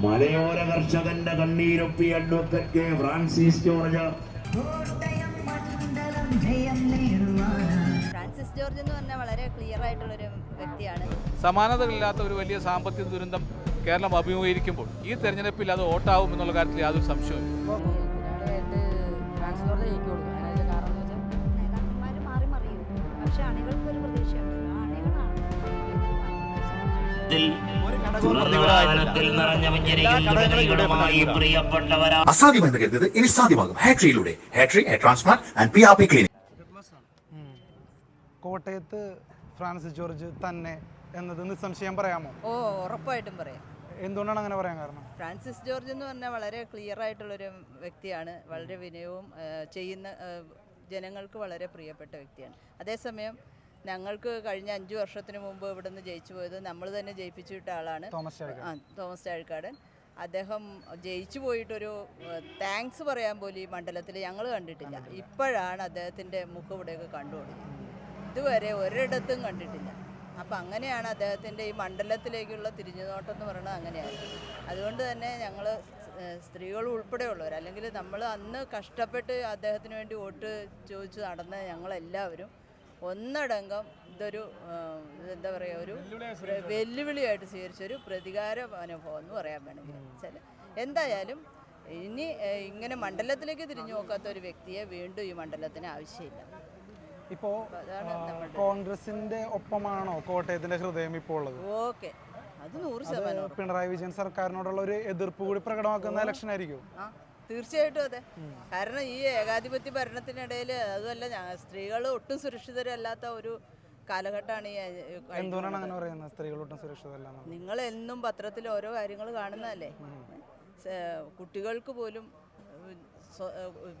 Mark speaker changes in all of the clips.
Speaker 1: മലയോര കർഷകന്റെ കണ്ണീരൊപ്പി അഡ്വക്കേറ്റ് കെ ഫ്രാൻസിസ് ജോർജ്.
Speaker 2: ഫ്രാൻസിസ് ജോർജ് എന്ന് പറഞ്ഞാൽ വളരെ ക്ലിയർ ആയിട്ടുള്ളൊരു വ്യക്തിയാണ്.
Speaker 3: സമാനതകളില്ലാത്ത ഒരു വലിയ സാമ്പത്തിക ദുരന്തം കേരളം അഭിമുഖീകരിക്കുമ്പോൾ ഈ തെരഞ്ഞെടുപ്പിൽ അത് വോട്ടാവും എന്നുള്ള കാര്യത്തിൽ യാതൊരു സംശയവും.
Speaker 4: അസാധ്യമെന്ന് കരുതുന്നത് ഇനി സാധ്യമാകും ഹാട്രിയിലൂടെ. Hatri hair transplant and PRP clinic.
Speaker 5: കോട്ടയത്ത് ഫ്രാൻസിസ് ജോർജ് തന്നെ എന്നത് നിസ്സംശയം പറയാമോ?
Speaker 2: ഉറപ്പായിട്ടും പറയാം.
Speaker 5: എന്തുകൊണ്ടാണ് അങ്ങനെ പറയാൻ കാരണം?
Speaker 2: ഫ്രാൻസിസ് ജോർജ് എന്ന് പറഞ്ഞാൽ വളരെ ക്ലിയർ ആയിട്ടുള്ളൊരു വ്യക്തിയാണ്. വളരെ വിനയവും ചെയ്യുന്ന ജനങ്ങൾക്ക് വളരെ പ്രിയപ്പെട്ട വ്യക്തിയാണ്. അതേസമയം ഞങ്ങൾക്ക് കഴിഞ്ഞ 5 വർഷത്തിന് മുമ്പ് ഇവിടെ നിന്ന് ജയിച്ചു പോയത് നമ്മൾ തന്നെ ജയിപ്പിച്ചു വിട്ട ആളാണ് തോമസ് ചാഴിക്കാടൻ. അദ്ദേഹം ജയിച്ചു പോയിട്ടൊരു താങ്ക്സ് പറയാൻ പോലും ഈ മണ്ഡലത്തിൽ ഞങ്ങൾ കണ്ടിട്ടില്ല. ഇപ്പോഴാണ് അദ്ദേഹത്തിൻ്റെ മുഖം ഇവിടെയൊക്കെ കണ്ടു തുടങ്ങി. ഇതുവരെ ഒരിടത്തും കണ്ടിട്ടില്ല. അപ്പം അങ്ങനെയാണ് അദ്ദേഹത്തിൻ്റെ ഈ മണ്ഡലത്തിലേക്കുള്ള തിരിഞ്ഞുനോട്ടം എന്ന് പറയുന്നത് അങ്ങനെയാണ്. അതുകൊണ്ട് തന്നെ ഞങ്ങൾ സ്ത്രീകൾ ഉൾപ്പെടെയുള്ളവർ, അല്ലെങ്കിൽ നമ്മൾ അന്ന് കഷ്ടപ്പെട്ട് അദ്ദേഹത്തിന് വേണ്ടി വോട്ട് ചോദിച്ച് നടന്ന ഞങ്ങളെല്ലാവരും ഒന്നടങ്കം ഇതൊരു എന്താ പറയുക, ഒരു വെല്ലുവിളിയായിട്ട് സ്വീകരിച്ചൊരു പ്രതികാര അനുഭവം എന്ന് പറയാൻ വേണമെങ്കിൽ. എന്തായാലും ഇനി ഇങ്ങനെ മണ്ഡലത്തിലേക്ക് തിരിഞ്ഞു നോക്കാത്ത ഒരു വ്യക്തിയെ വീണ്ടും ഈ മണ്ഡലത്തിന് ആവശ്യമില്ല.
Speaker 5: ഇപ്പോൾ കോൺഗ്രസിന്റെ ഒപ്പമാണോ കോട്ടയത്തിന്റെ ഹൃദയം ഇപ്പോൾ ഉള്ളത്?
Speaker 2: ഓക്കെ, അത് 100%.
Speaker 5: പിണറായി വിജയൻ സർക്കാരിനോടുള്ള ഒരു എതിർപ്പ് കൂടി പ്രകടമാക്കുന്ന ഇലക്ഷൻ ആയിരിക്കും.
Speaker 2: തീർച്ചയായിട്ടും അതെ. കാരണം ഈ ഏകാധിപത്യ ഭരണത്തിനിടയിൽ അതുമല്ല, സ്ത്രീകൾ ഒട്ടും സുരക്ഷിതരല്ലാത്ത ഒരു കാലഘട്ടമാണ് ഈ.
Speaker 5: എന്തുകൊണ്ടാണ് അങ്ങനെ പറയുന്നത്? സ്ത്രീകൾ ഒട്ടും സുരക്ഷിതരല്ല?
Speaker 2: നിങ്ങൾ എന്നും പത്രത്തിൽ ഓരോ കാര്യങ്ങൾ കാണുന്നതല്ലേ. കുട്ടികൾക്ക് പോലും,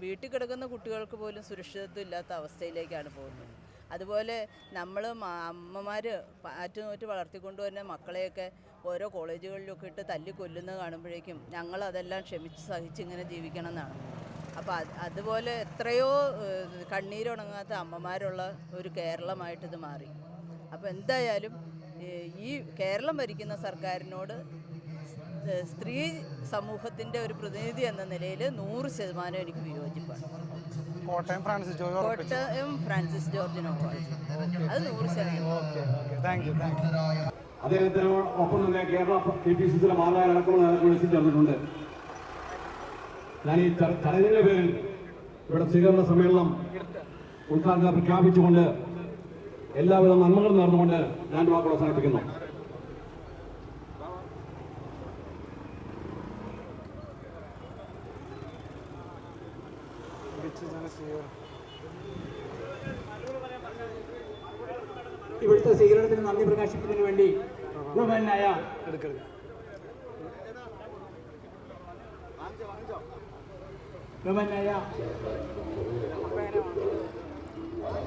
Speaker 2: വീട്ടിൽ കിടക്കുന്ന കുട്ടികൾക്ക് പോലും സുരക്ഷിതത്വം ഇല്ലാത്ത അവസ്ഥയിലേക്കാണ് പോകുന്നത്. അതുപോലെ നമ്മൾ അമ്മമാർ ആറ്റുനോറ്റ് വളർത്തിക്കൊണ്ടുവരുന്ന മക്കളെയൊക്കെ ഓരോ കോളേജുകളിലൊക്കെ ഇട്ട് തല്ലി കൊല്ലുന്നത് കാണുമ്പോഴേക്കും ഞങ്ങളതെല്ലാം ക്ഷമിച്ച് സഹിച്ച് ഇങ്ങനെ ജീവിക്കണം എന്നാണ്. അപ്പോൾ അതുപോലെ എത്രയോ കണ്ണീരുണങ്ങാത്ത അമ്മമാരുള്ള ഒരു കേരളമായിട്ട് ഇത് മാറി. അപ്പോൾ എന്തായാലും ഈ കേരളം ഭരിക്കുന്ന സർക്കാരിനോട് സ്ത്രീ സമൂഹത്തിൻ്റെ ഒരു പ്രതിനിധി എന്ന നിലയിൽ 100% എനിക്ക് വിയോജിപ്പാണ്.
Speaker 5: കോട്ടയം ഫ്രാൻസിസ്
Speaker 2: ജോർജിനോട് അത് 100%.
Speaker 6: അദ്ദേഹത്തിനോടൊപ്പം തന്നെ കേരള KPCCയിലെ മാതാവിനടക്കമുള്ള വിളിച്ചു ചേർന്നിട്ടുണ്ട്. ഞാൻ ഈ ചടങ്ങിന്റെ പേരിൽ ഇവിടെ സ്വീകരണ സമ്മേളനം ഉദ്ഘാടനം പ്രഖ്യാപിച്ചുകൊണ്ട് എല്ലാവിധ നന്മകളും നേർന്നുകൊണ്ട് ഞാൻ വാക്കുകൾ അവസാനിപ്പിക്കുന്നു. ഇവിടുത്തെ സ്വീകരണത്തിന് നന്ദി പ്രകാശിക്കുന്നതിന് വേണ്ടി ബഹുമാനായ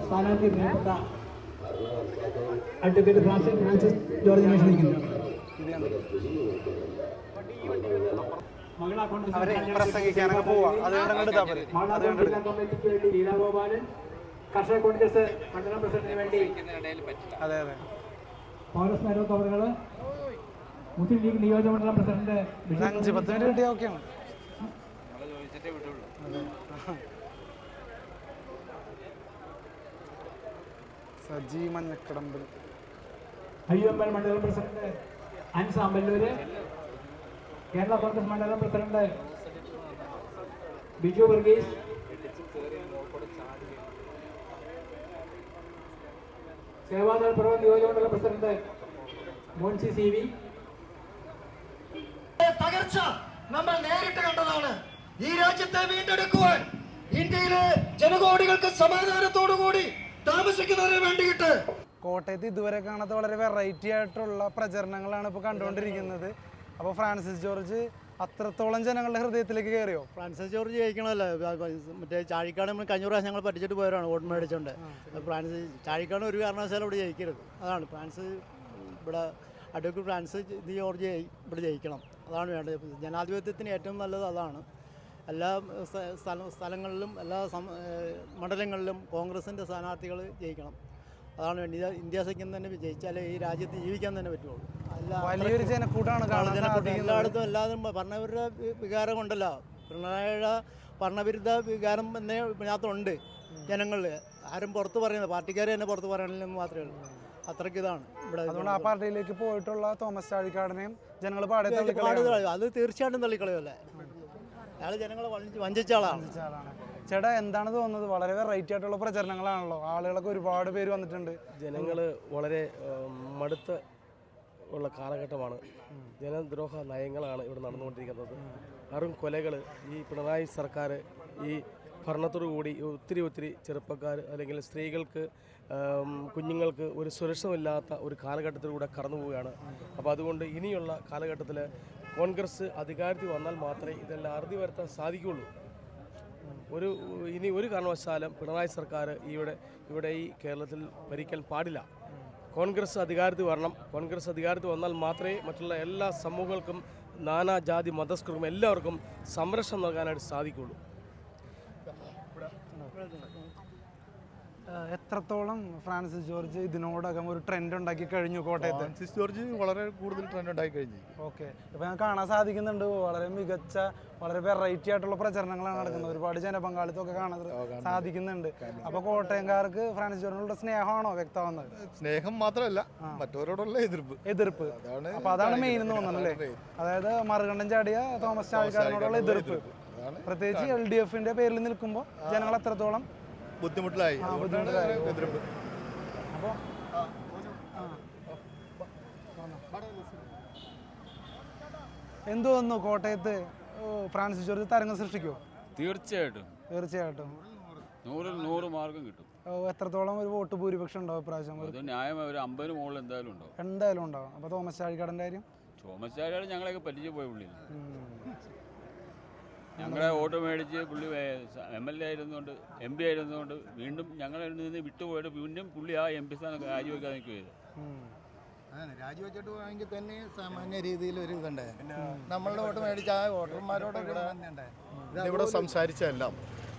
Speaker 6: സ്ഥാനാർത്ഥി നേതൃത്വ അഡ്വക്കേറ്റ് ഫ്രാൻസിസ് ജോർജിനെ ക്ഷണിക്കുന്നു. കമ്മിറ്റിക്ക് വേണ്ടി ലീലാഗോപാലൻ, കർഷക കോൺഗ്രസ് മണ്ഡലം പ്രസിഡന്റിന് വേണ്ടി പൗരസ് മേരോത്ത് അവറുകള്, മുസ്ലിം ലീഗ് നിയോജക മണ്ഡലം പ്രസിഡന്റ്
Speaker 5: സജി മഞ്ഞക്കടമ്പിൽ,
Speaker 6: അയ്യമ്പൽ മണ്ഡലം പ്രസിഡന്റ് അൻസാമ്പല്ലൂര്, കേരള കോൺഗ്രസ് മണ്ഡലം പ്രസിഡന്റ് ബിജു വർഗീസ്, സേവാദൾ പ്രവ നിയോജകമണ്ഡലം പ്രസിഡന്റ് മോൻസി CV.
Speaker 7: തകർച്ച നമ്മൾ നേരിട്ട് കണ്ടതാണ്. ഈ രാജ്യത്തെ വീണ്ടെടുക്കുവാൻ ഇന്ത്യയിലെ ജനകോടികൾക്ക് സമാധാനത്തോടുകൂടി താമസിക്കുന്നതിന് വേണ്ടിയിട്ട്
Speaker 5: കോട്ടയത്ത് ഇതുവരെ കാണാത്ത വളരെ വെറൈറ്റി ആയിട്ടുള്ള പ്രചരണങ്ങളാണ് ഇപ്പോൾ കണ്ടുകൊണ്ടിരിക്കുന്നത്. അപ്പോൾ ഫ്രാൻസിസ് ജോർജ് അത്രത്തോളം ജനങ്ങളുടെ ഹൃദയത്തിലേക്ക് കയറിയോ?
Speaker 8: ഫ്രാൻസിസ് ജോർജ് ജയിക്കണമല്ലോ. മറ്റേ ചാഴിക്കാട് നമ്മൾ കഴിഞ്ഞ പ്രാവശ്യം ഞങ്ങൾ പഠിച്ചിട്ട് പോയവരാണ് വോട്ട് മേടിച്ചുകൊണ്ട്. ഫ്രാൻസിസ് ചാഴിക്കാട് ഒരു കാരണവശാലും ഇവിടെ ജയിക്കരുത്. അതാണ് ഫ്രാൻസിസ്, ഇവിടെ അഡ്വക്കേറ്റ് ഫ്രാൻസിസ് ജോർജ് ഇവിടെ ജയിക്കണം. അതാണ് വേണ്ടത്. ജനാധിപത്യത്തിന് ഏറ്റവും നല്ലത് അതാണ്. എല്ലാ സ്ഥലങ്ങളിലും എല്ലാ മണ്ഡലങ്ങളിലും കോൺഗ്രസിൻ്റെ സ്ഥാനാർത്ഥികൾ ജയിക്കണം. അതാണ് ഇന്ത്യ സഖ്യം തന്നെ വിജയിച്ചാലേ ഈ രാജ്യത്ത് ജീവിക്കാൻ തന്നെ പറ്റുള്ളൂ. അല്ല
Speaker 5: വലിയൊരു ജനക്കൂട്ടാണ് കാണാൻ സാധിക്കുന്നത്.
Speaker 8: എല്ലായിടത്തും എല്ലാവരും ഭരണവിരുദ്ധ വികാരം കൊണ്ടല്ല, പിണറായിയുടെ ഭരണവിരുദ്ധ വികാരം തന്നെ ഇതിനകത്തുണ്ട് ജനങ്ങളിൽ. ആരും പുറത്ത് പറയുന്നത്, പാർട്ടിക്കാർ തന്നെ പുറത്ത് പറയണില്ലെന്ന് മാത്രമേ ഉള്ളൂ. അത്രയ്ക്ക് ഇതാണ് ഇവിടെ.
Speaker 5: അതുകൊണ്ട് ആ പാർട്ടിയിലേക്ക് പോയിട്ടുള്ള തോമസ് ചാഴിക്കാടനെയും ജനങ്ങൾ പാടെ
Speaker 8: അത് തീർച്ചയായിട്ടും തള്ളിക്കളയല്ലേ. അയാൾ ജനങ്ങളെ വഞ്ചിച്ച ആളാണ്.
Speaker 5: ചേട്ടാ, എന്താണ് തോന്നുന്നത്? വളരെ വെറൈറ്റി ആയിട്ടുള്ള പ്രചരണങ്ങളാണല്ലോ, ആളുകളൊക്കെ ഒരുപാട് പേര് വന്നിട്ടുണ്ട്.
Speaker 9: ജനങ്ങൾ വളരെ മടുത്ത ഉള്ള കാലഘട്ടമാണ്. ജനദ്രോഹ നയങ്ങളാണ് ഇവിടെ നടന്നുകൊണ്ടിരിക്കുന്നത്. വെറും കൊലകൾ. ഈ പിണറായി സർക്കാർ ഈ ഭരണത്തോടു കൂടി ഒത്തിരി ചെറുപ്പക്കാർ അല്ലെങ്കിൽ സ്ത്രീകൾക്ക്, കുഞ്ഞുങ്ങൾക്ക് ഒരു സുരക്ഷമില്ലാത്ത ഒരു കാലഘട്ടത്തിലൂടെ കടന്നു പോവുകയാണ്. അപ്പോൾ അതുകൊണ്ട് ഇനിയുള്ള കാലഘട്ടത്തിൽ കോൺഗ്രസ് അധികാരത്തിൽ വന്നാൽ മാത്രമേ ഇതെല്ലാം അറുതി വരുത്താൻ സാധിക്കുകയുള്ളൂ. ഇനി ഒരു കാരണവശാലും പിണറായി സർക്കാർ ഇവിടെ ഈ കേരളത്തിൽ ഭരിക്കാൻ പാടില്ല. കോൺഗ്രസ് അധികാരത്തിൽ വരണം. കോൺഗ്രസ് അധികാരത്തിൽ വന്നാൽ മാത്രമേ മറ്റുള്ള എല്ലാ സമൂഹങ്ങൾക്കും, നാനാജാതി മതസ്ഥർക്കും എല്ലാവർക്കും സംരക്ഷണം നൽകാനായിട്ട് സാധിക്കുകയുള്ളൂ.
Speaker 5: എത്രത്തോളം ഫ്രാൻസിസ് ജോർജ് ഇതിനോടകം ഒരു ട്രെൻഡ് ഉണ്ടാക്കി കഴിഞ്ഞു കോട്ടയത്ത്?
Speaker 10: ഫ്രാൻസിസ് ജോർജ് വളരെ കൂടുതൽ ട്രെൻഡ് ഉണ്ടാക്കി കഴിഞ്ഞു.
Speaker 5: ഓക്കെ, ഇപ്പം ഞാൻ കാണാൻ സാധിക്കുന്നുണ്ട്, വളരെ മികച്ച, വളരെ വെറൈറ്റി ആയിട്ടുള്ള പ്രചരണങ്ങളാണ് നടക്കുന്നത്. ഒരുപാട് ജനപങ്കാളിത്തമൊക്കെ കാണാൻ സാധിക്കുന്നുണ്ട്. അപ്പോൾ കോട്ടയംകാർക്ക് ഫ്രാൻസിസ് ജോർജിനുള്ള സ്നേഹമാണോ വ്യക്തമാവുന്നത്?
Speaker 10: സ്നേഹം മാത്രമല്ല, മറ്റവരോടുള്ള എതിർപ്പ്.
Speaker 5: അപ്പോൾ അതാണ് മെയിൻ എന്ന് തോന്നുന്നു അല്ലേ? അതായത് മറുകണ്ഠം ചാടിയ തോമസ് ചാഴിക്കാരനോടുള്ള എതിർപ്പ്, പ്രത്യേകിച്ച് LDF-ന്റെ പേരിൽ നിൽക്കുമ്പോൾ ജനങ്ങൾ എത്രത്തോളം
Speaker 10: ബുദ്ധിമുട്ടിലായി. എതിർപ്പ്.
Speaker 5: അപ്പോൾ എന്തു തോന്നുന്നു കോട്ടയത്ത് ഫ്രാൻസിസ് ജോർജ് തരംഗം സൃഷ്ടിക്കുമോ?
Speaker 3: തീർച്ചയായിട്ടും
Speaker 11: 100 മാർക്കും കിട്ടും.
Speaker 5: എത്രത്തോളം ഒരു വോട്ട് ഭൂരിപക്ഷം ഉണ്ടാവും ഇപ്രാവശ്യം?
Speaker 11: ന്യായം ഒരു 50 മുകളിൽ
Speaker 5: എന്തായാലും ഉണ്ടാവും. അപ്പോൾ തോമസ് ചാഴിക്കാടൻ്റെ കാര്യം?
Speaker 11: തോമസ് ചാഴിക്കാടൻ ഞങ്ങളെയൊക്കെ പരിചയം പോയ പുള്ളി. ഞങ്ങളെ വോട്ട് മേടിച്ച് പുള്ളി MLA ആയിരുന്നുകൊണ്ട്, MP ആയിരുന്നുകൊണ്ട് വീണ്ടും ഞങ്ങളിൽ നിന്ന് വിട്ടുപോയിട്ട് വീണ്ടും പുള്ളി ആ MP സ്ഥാനം രാജിവെക്കാൻ നിൽക്കുകയത്.
Speaker 10: രാജിവെച്ചിട്ട് പോയെങ്കിൽ തന്നെ സാമാന്യ രീതിയിൽ ഒരു ഇതുണ്ട്. നമ്മളുടെ വോട്ട് മേടിച്ച ആ വോട്ടർമാരോട് ഇവിടെ സംസാരിച്ചതെല്ലാം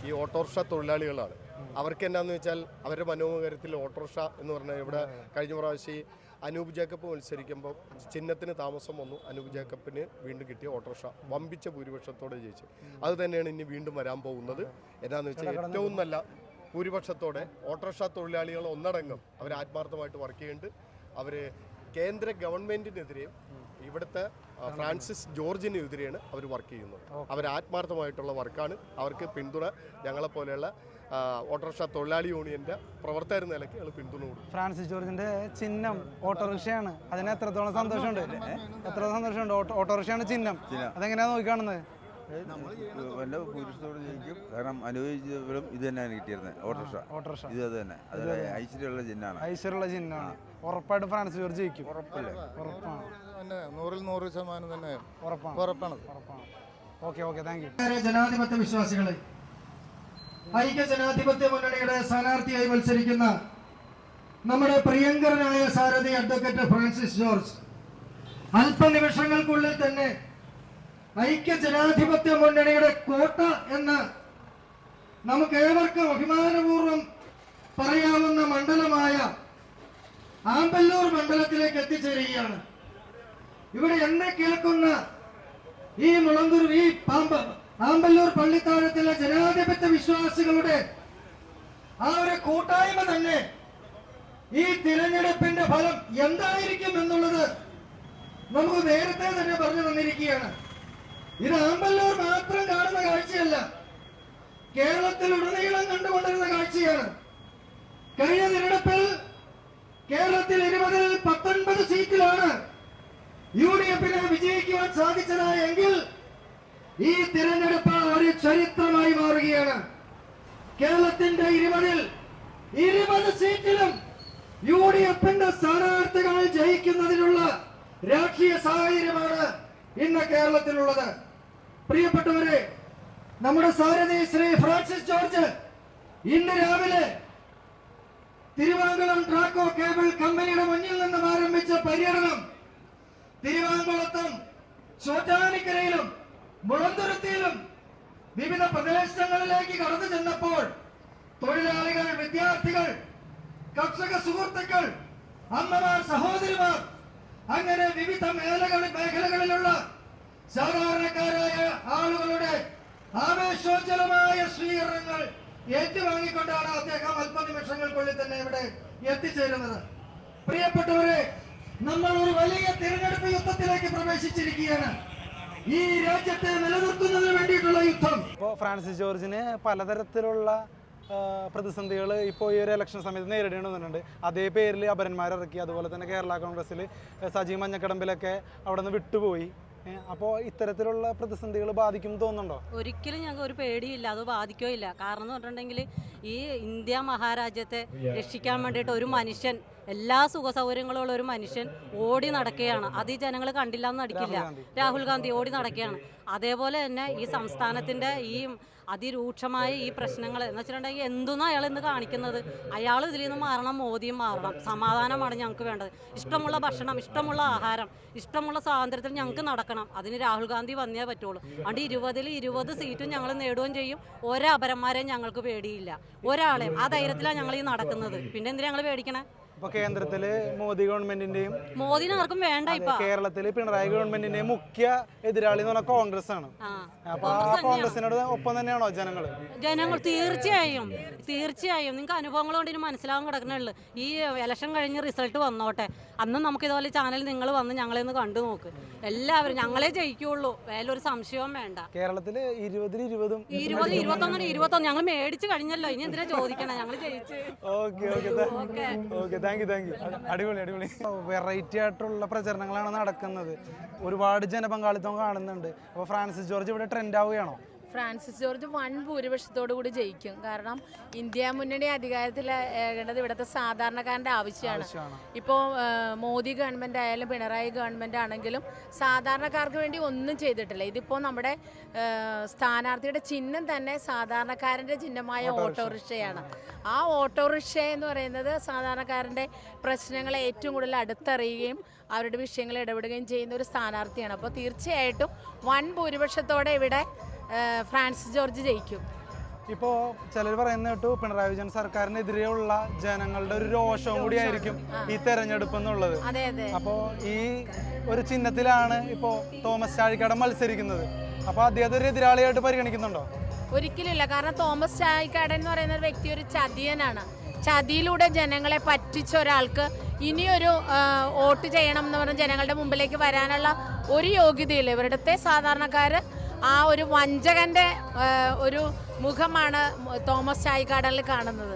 Speaker 10: ഈ ഓട്ടോറിക്ഷ തൊഴിലാളികളാണ്. അവർക്ക് എന്നാന്ന് വെച്ചാൽ അവരുടെ മനോഹരത്തിൽ ഓട്ടോറിക്ഷ എന്ന് പറഞ്ഞാൽ ഇവിടെ കഴിഞ്ഞ പ്രാവശ്യം അനൂപ് ജേക്കബ് മത്സരിക്കുമ്പോൾ ചിഹ്നത്തിന് താമസം വന്നു. അനൂപ് ജേക്കബിന് വീണ്ടും കിട്ടിയ ഓട്ടോറിക്ഷ വമ്പിച്ച ഭൂരിപക്ഷത്തോടെ ജയിച്ചു. അത് തന്നെയാണ് ഇനി വീണ്ടും വരാൻ പോകുന്നത്. എന്നാന്ന് വെച്ചാൽ ഏറ്റവും നല്ല ഭൂരിപക്ഷത്തോടെ ഓട്ടോറിക്ഷ തൊഴിലാളികൾ ഒന്നടങ്കം അവർ ആത്മാർത്ഥമായിട്ട് വർക്ക് ചെയ്യുന്നുണ്ട്. അവർ കേന്ദ്ര ഗവൺമെൻറ്റിനെതിരെയും ഇവിടുത്തെ ഫ്രാൻസിസ് ജോർജിനെതിരെയാണ് അവർ വർക്ക് ചെയ്യുന്നത്. അവർ ആത്മാർത്ഥമായിട്ടുള്ള വർക്കാണ്. അവർക്ക് പിന്തുണ ഞങ്ങളെപ്പോലെയുള്ള ഓട്ടോറിക്ഷ തൊഴിലാളി യൂണിയൻ്റെ പ്രവർത്തകർ നിലയ്ക്ക് ഞങ്ങൾ പിന്തുണ കൊടുക്കും.
Speaker 5: ഫ്രാൻസിസ് ജോർജിൻ്റെ ചിഹ്നം ഓട്ടോറിക്ഷയാണ്. അതിന് എത്രത്തോളം സന്തോഷമുണ്ട്? ഓട്ടോറിക്ഷയാണ് ചിഹ്നം. അതെങ്ങനെയാണ് നോക്കിക്കാണുന്നത്?
Speaker 12: എൻ്റെ ഭൂരിപക്ഷത്തോട് ജയിക്കും. കാരണം അനുഭവിച്ചവരും ഇത് തന്നെയാണ് കിട്ടിയിരുന്നത്. ഓട്ടോറിക്ഷ ഇത് തന്നെ. അത് ഐശ്വര്യമുള്ള ചിഹ്നമാണ്. ഉറപ്പായിട്ട് ഫ്രാൻസിസ് ജോർജ് ജയിക്കും. ഉറപ്പാണ്.
Speaker 10: 100% തന്നെ ഉറപ്പാണ്.
Speaker 5: Okay, thank you.
Speaker 7: ജനാധിപത്യ വിശ്വാസികളെ, ഐക്യ ജനാധിപത്യ മുന്നണിയുടെ സ്ഥാനാർത്ഥിയായി മത്സരിക്കുന്ന നമ്മുടെ പ്രിയങ്കരനായ സാരഥി അഡ്വക്കേറ്റ് ഫ്രാൻസിസ് ജോർജ് അല്പനിമിഷങ്ങൾക്കുള്ളിൽ തന്നെ ഐക്യ ജനാധിപത്യ മുന്നണിയുടെ കോട്ട എന്ന് നമുക്ക് ഏവർക്കും അഭിമാനപൂർവ്വം പറയാവുന്ന മണ്ഡലമായ ആമ്പല്ലൂർ മണ്ഡലത്തിലേക്ക് എത്തിച്ചേരുകയാണ്. ഇവിടെ എന്നെ കേൾക്കുന്ന ഈ മുളന്തൂർ, ഈ ആമ്പല്ലൂർ പള്ളിത്താഴത്തിലെ ജനാധിപത്യ വിശ്വാസികളുടെ ആ ഒരു കൂട്ടായ്മ തന്നെ ഈ തിരഞ്ഞെടുപ്പിന്റെ ഫലം എന്തായിരിക്കും എന്നുള്ളത് നമുക്ക് നേരത്തെ തന്നെ പറഞ്ഞു തന്നിരിക്കുകയാണ്. ഇത് ആമ്പല്ലൂർ മാത്രം കാണുന്ന കാഴ്ചയല്ല, കേരളത്തിലുടനീളം കണ്ടുകൊണ്ടിരുന്ന കാഴ്ചയാണ്. കഴിഞ്ഞ തിരഞ്ഞെടുപ്പിൽ കേരളത്തിൽ 20-ൽ 19 സീറ്റിലാണ് UDF-ന് വിജയിക്കുവാൻ സാധിച്ചതെങ്കിൽ ഈ തിരഞ്ഞെടുപ്പ് ഒരു ചരിത്രമായി മാറുകയാണ്. കേരളത്തിന്റെ 20-ൽ 20 സീറ്റിലും UDF-ന്റെ സ്ഥാനാർത്ഥികൾ ജയിക്കുന്നതിനുള്ള രാഷ്ട്രീയ സാഹചര്യമാണ് ഇന്ന് കേരളത്തിലുള്ളത്. പ്രിയപ്പെട്ടവരെ, നമ്മുടെ സാരഥി ശ്രീ ഫ്രാൻസിസ് ജോർജ് ഇന്ന് രാവിലെ തിരുവാങ്കുളം ട്രാക്കോ കേബിൾ കമ്പനിയുടെ മുന്നിൽ നിന്നും ആരംഭിച്ച പര്യടനം തിരുവാങ്കുളത്തും ചോറ്റാനിക്കരയിലും മുളന്തുരുത്തിയിലും വിവിധ പ്രദേശങ്ങളിലേക്ക് കടന്നു ചെന്നപ്പോൾ തൊഴിലാളികൾ, വിദ്യാർത്ഥികൾ, കർഷക സുഹൃത്തുക്കൾ, അമ്മമാർ, സഹോദരിമാർ, അങ്ങനെ വിവിധ മേഖലകളിലുള്ള സാധാരണക്കാരായ ആളുകളുടെ ആവേശോജ്വലമായ സ്വീകരണങ്ങൾ ഏറ്റുവാങ്ങിക്കൊണ്ടാണ് അദ്ദേഹം അല്പനിമിഷങ്ങൾക്കുള്ളിൽ തന്നെ ഇവിടെ എത്തിച്ചേരുന്നത്. പ്രിയപ്പെട്ടവരെ, നമ്മൾ ഒരു വലിയ തിരഞ്ഞെടുപ്പ് യുദ്ധത്തിലേക്ക് പ്രവേശിച്ചിരിക്കുകയാണ്. ഈ രാജ്യത്തെ നിലനിർത്തുന്നതിന് വേണ്ടിയിട്ടുള്ള യുദ്ധം.
Speaker 5: ഇപ്പോൾ ഫ്രാൻസിസ് ജോർജിന് പലതരത്തിലുള്ള പ്രതിസന്ധികൾ ഇപ്പോൾ ഈ ഒരു ഇലക്ഷൻ സമയത്ത് നേരിടേണ്ടി വന്നിട്ടുണ്ട്. അതേ പേരിൽ അപരന്മാരിറക്കി. അതുപോലെ തന്നെ കേരള കോൺഗ്രസ്സിൽ സജി മഞ്ഞക്കടമ്പിലൊക്കെ അവിടെ നിന്ന് വിട്ടുപോയി. അപ്പോൾ ഇത്തരത്തിലുള്ള പ്രതിസന്ധികൾ ബാധിക്കും തോന്നുന്നുണ്ടോ?
Speaker 13: ഒരിക്കലും ഞങ്ങൾക്ക് ഒരു പേടിയില്ല, അത് ബാധിക്കോ ഇല്ല. കാരണം എന്ന് പറഞ്ഞിട്ടുണ്ടെങ്കിൽ ഈ ഇന്ത്യ മഹാരാജ്യത്തെ രക്ഷിക്കാൻ വേണ്ടിയിട്ട് ഒരു മനുഷ്യൻ, എല്ലാ സുഖ സൗകര്യങ്ങളുള്ള ഒരു മനുഷ്യൻ ഓടി നടക്കുകയാണ്. അത് ഈ ജനങ്ങൾ കണ്ടില്ല എന്ന് നടിക്കില്ല. രാഹുൽ ഗാന്ധി ഓടി നടക്കുകയാണ്. അതേപോലെ തന്നെ ഈ സംസ്ഥാനത്തിൻ്റെ ഈ അതിരൂക്ഷമായ ഈ പ്രശ്നങ്ങൾ എന്ന് വെച്ചിട്ടുണ്ടെങ്കിൽ എന്തൊന്നും അയാൾ ഇന്ന് കാണിക്കുന്നത്. അയാൾ ഇതിൽ നിന്ന് മാറണം, മോദിയും മാറണം. സമാധാനമാണ് ഞങ്ങൾക്ക് വേണ്ടത്. ഇഷ്ടമുള്ള ഭക്ഷണം, ഇഷ്ടമുള്ള ആഹാരം, ഇഷ്ടമുള്ള സ്വാതന്ത്ര്യത്തിൽ ഞങ്ങൾക്ക് നടക്കണം. അതിന് രാഹുൽ ഗാന്ധി വന്നേ പറ്റുള്ളൂ. അതുകൊണ്ട് 20ൽ 20 സീറ്റും ഞങ്ങൾ നേടുകയും ചെയ്യും. ഒരപരന്മാരെയും ഞങ്ങൾക്ക് പേടിയില്ല, ഒരാളെയും. ആ ധൈര്യത്തിലാണ് ഞങ്ങൾ ഈ നടക്കുന്നത്. പിന്നെ എന്തിനാ ഞങ്ങൾ പേടിക്കണേ?
Speaker 5: ഇപ്പൊ കേന്ദ്രത്തില് മോദി ഗവൺമെന്റിന്റെയും
Speaker 13: മോദിനെ ആർക്കും വേണ്ട. ഇപ്പൊ
Speaker 5: കേരളത്തില് പിണറായി ഗവൺമെന്റിന്റെയും മുഖ്യ എതിരാളി എന്ന് പറഞ്ഞാൽ കോൺഗ്രസ് ആണ്. അപ്പൊ ആ കോൺഗ്രസിനോട് ഒപ്പം തന്നെയാണോ ജനങ്ങൾ?
Speaker 13: തീർച്ചയായും നിങ്ങൾക്ക് അനുഭവങ്ങൾ കൊണ്ട് ഇനി മനസ്സിലാവാൻ കിടക്കണുള്ളൂ. ഈ ഇലക്ഷൻ കഴിഞ്ഞ് റിസൾട്ട് വന്നോട്ടെ, അന്നും നമുക്ക് ഇതുപോലെ ചാനൽ നിങ്ങൾ വന്ന് ഞങ്ങളെ ഒന്ന് കണ്ടു നോക്ക്. എല്ലാവരും ഞങ്ങളെ ജയിക്കുള്ളൂ, വേലൊരു സംശയവും വേണ്ട.
Speaker 5: കേരളത്തില് 20ൽ 20
Speaker 13: 21 ഞങ്ങൾ മേടിച്ചു കഴിഞ്ഞല്ലോ. ഇനി എന്തിനാ ചോദിക്കണം? ഞങ്ങൾ ജയിച്ചു.
Speaker 5: Thank you. അടിപൊളി. വെറൈറ്റി ആയിട്ടുള്ള പ്രചരണങ്ങളാണ് നടക്കുന്നത്. ഒരുപാട് ജനപങ്കാളിത്തം കാണുന്നുണ്ട്. അപ്പോൾ ഫ്രാൻസിസ് ജോർജ് ഇവിടെ ട്രെൻഡ് ആവുകയാണോ?
Speaker 14: ഫ്രാൻസിസ് ജോർജ് വൻ ഭൂരിപക്ഷത്തോടു കൂടി ജയിക്കും. കാരണം ഇന്ത്യ മുന്നണി അധികാരത്തിലേണ്ടത് ഇവിടുത്തെ സാധാരണക്കാരൻ്റെ ആവശ്യമാണ്. ഇപ്പോൾ മോദി ഗവൺമെൻറ് ആയാലും പിണറായി ഗവൺമെൻറ് ആണെങ്കിലും സാധാരണക്കാർക്ക് വേണ്ടി ഒന്നും ചെയ്തിട്ടില്ല. ഇതിപ്പോൾ നമ്മുടെ സ്ഥാനാർത്ഥിയുടെ ചിഹ്നം തന്നെ സാധാരണക്കാരൻ്റെ ചിഹ്നമായ ഓട്ടോറിക്ഷയാണ്. ആ ഓട്ടോറിക്ഷ എന്ന് പറയുന്നത് സാധാരണക്കാരൻ്റെ പ്രശ്നങ്ങളെ ഏറ്റവും കൂടുതൽ അടുത്തറിയുകയും അവരുടെ വിഷയങ്ങളിൽ ഇടപെടുകയും ചെയ്യുന്ന ഒരു സ്ഥാനാർത്ഥിയാണ്. അപ്പോൾ തീർച്ചയായിട്ടും വൻ ഭൂരിപക്ഷത്തോടെ ഇവിടെ ഫ്രാൻസിസ് ജോർജ് ജയിക്കും.
Speaker 5: ഇപ്പോൾ ചിലർ പറയുന്ന കേട്ടു പിണറായി വിജയൻ സർക്കാരിനെതിരെയുള്ള ജനങ്ങളുടെ ഒരു രോഷവും കൂടിയായിരിക്കും ഈ തെരഞ്ഞെടുപ്പ് എന്നുള്ളത്. അപ്പോൾ ഈ ഒരു ചിഹ്നത്തിലാണ് ഇപ്പോൾ തോമസ് ചാഴിക്കാടൻ മത്സരിക്കുന്നത്. അപ്പോൾ അദ്ദേഹത്തെ ഒരു എതിരാളിയായിട്ട് പരിഗണിക്കുന്നുണ്ടോ?
Speaker 14: ഒരിക്കലുമില്ല. കാരണം തോമസ് ചാഴിക്കാടൻ എന്ന് പറയുന്ന ഒരു വ്യക്തി ഒരു ചതിയനാണ്. ചതിയിലൂടെ ജനങ്ങളെ പറ്റിച്ച ഒരാൾക്ക് ഇനിയൊരു വോട്ട് ചെയ്യണം എന്ന് പറഞ്ഞ് ജനങ്ങളുടെ മുമ്പിലേക്ക് വരാനുള്ള ഒരു യോഗ്യതയില്ല. ഇവിടുത്തെ സാധാരണക്കാർ ആ ഒരു വഞ്ചകന്റെ ഒരു മുഖമാണ് തോമസ് ചാഴിക്കാടനിൽ കാണുന്നത്.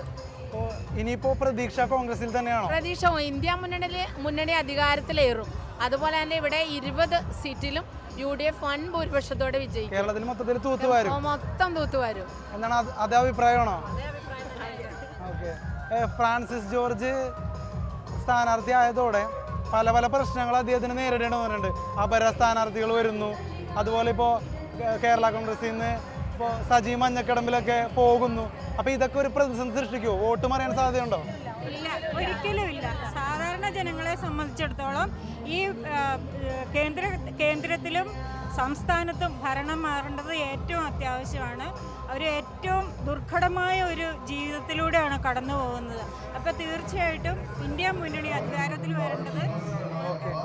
Speaker 5: ഇനിയിപ്പോ പ്രതീക്ഷ കോൺഗ്രസിൽ തന്നെയാണോ?
Speaker 14: പ്രതീക്ഷ ഇന്ത്യ മുന്നണി അധികാരത്തിലേറും. അതുപോലെ തന്നെ ഇവിടെ 20 സീറ്റിലും UDF വൻ ഭൂരിപക്ഷത്തോടെ വിജയിക്കും.
Speaker 5: കേരളത്തിൽ മൊത്തത്തിൽ തൂത്തുവാരും.
Speaker 14: മൊത്തം തൂത്തുവാരും
Speaker 5: എന്നാണ് അതേ അഭിപ്രായമാണോ? ഫ്രാൻസിസ് ജോർജ് സ്ഥാനാർത്ഥി ആയതോടെ പല പ്രശ്നങ്ങൾ അദ്ദേഹത്തിന് നേരിടേണ്ടി വന്നിട്ടുണ്ട്. അപര സ്ഥാനാർത്ഥികൾ വരുന്നു. അതുപോലെ ഇപ്പോൾ കേരള കോൺഗ്രസിൽ നിന്ന് ഇപ്പോൾ സജി മഞ്ഞക്കടമ്പിലൊക്കെ പോകുന്നു. അപ്പോൾ ഇതൊക്കെ ഒരു പ്രതിസന്ധി സൃഷ്ടിക്കുമോ? വോട്ട് മറിയാൻ സാധ്യതയുണ്ടോ?
Speaker 15: ഇല്ല, ഒരിക്കലും ഇല്ല. സാധാരണ ജനങ്ങളെ സംബന്ധിച്ചിടത്തോളം ഈ കേന്ദ്രത്തിലും സംസ്ഥാനത്തും ഭരണം മാറേണ്ടത് ഏറ്റവും അത്യാവശ്യമാണ്. അവർ ഏറ്റവും ദുർഘടമായ ഒരു ജീവിതത്തിലൂടെയാണ് കടന്നു പോകുന്നത്. അപ്പോൾ തീർച്ചയായിട്ടും ഇന്ത്യ മുന്നണി അധികാരത്തിൽ വരേണ്ടത്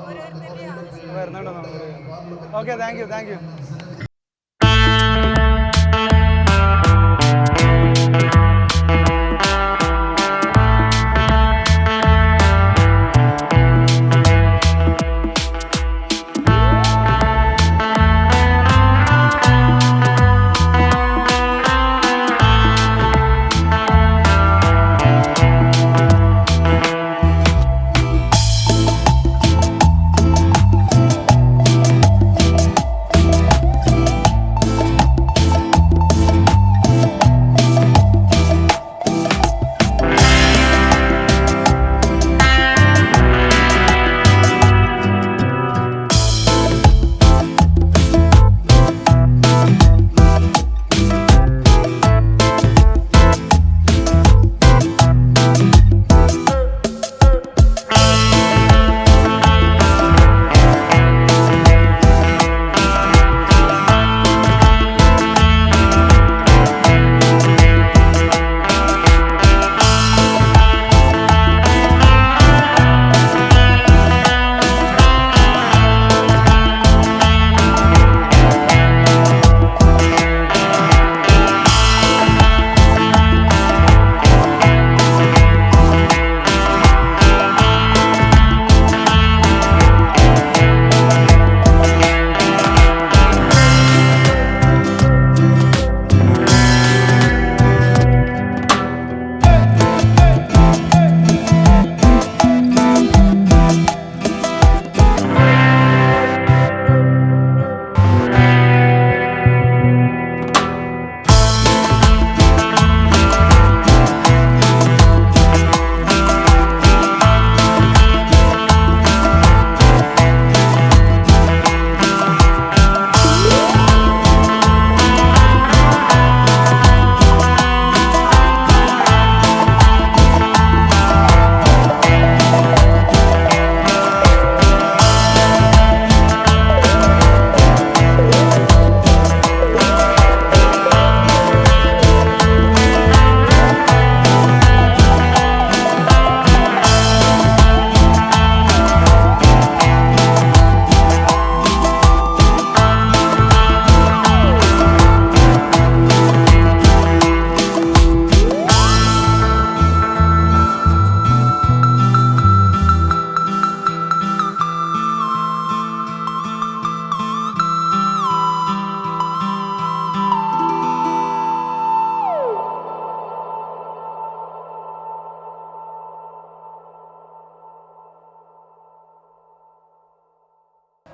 Speaker 15: ഓരോരുത്തരുടെയും ആവശ്യമാണ്.
Speaker 5: Okay, thank you.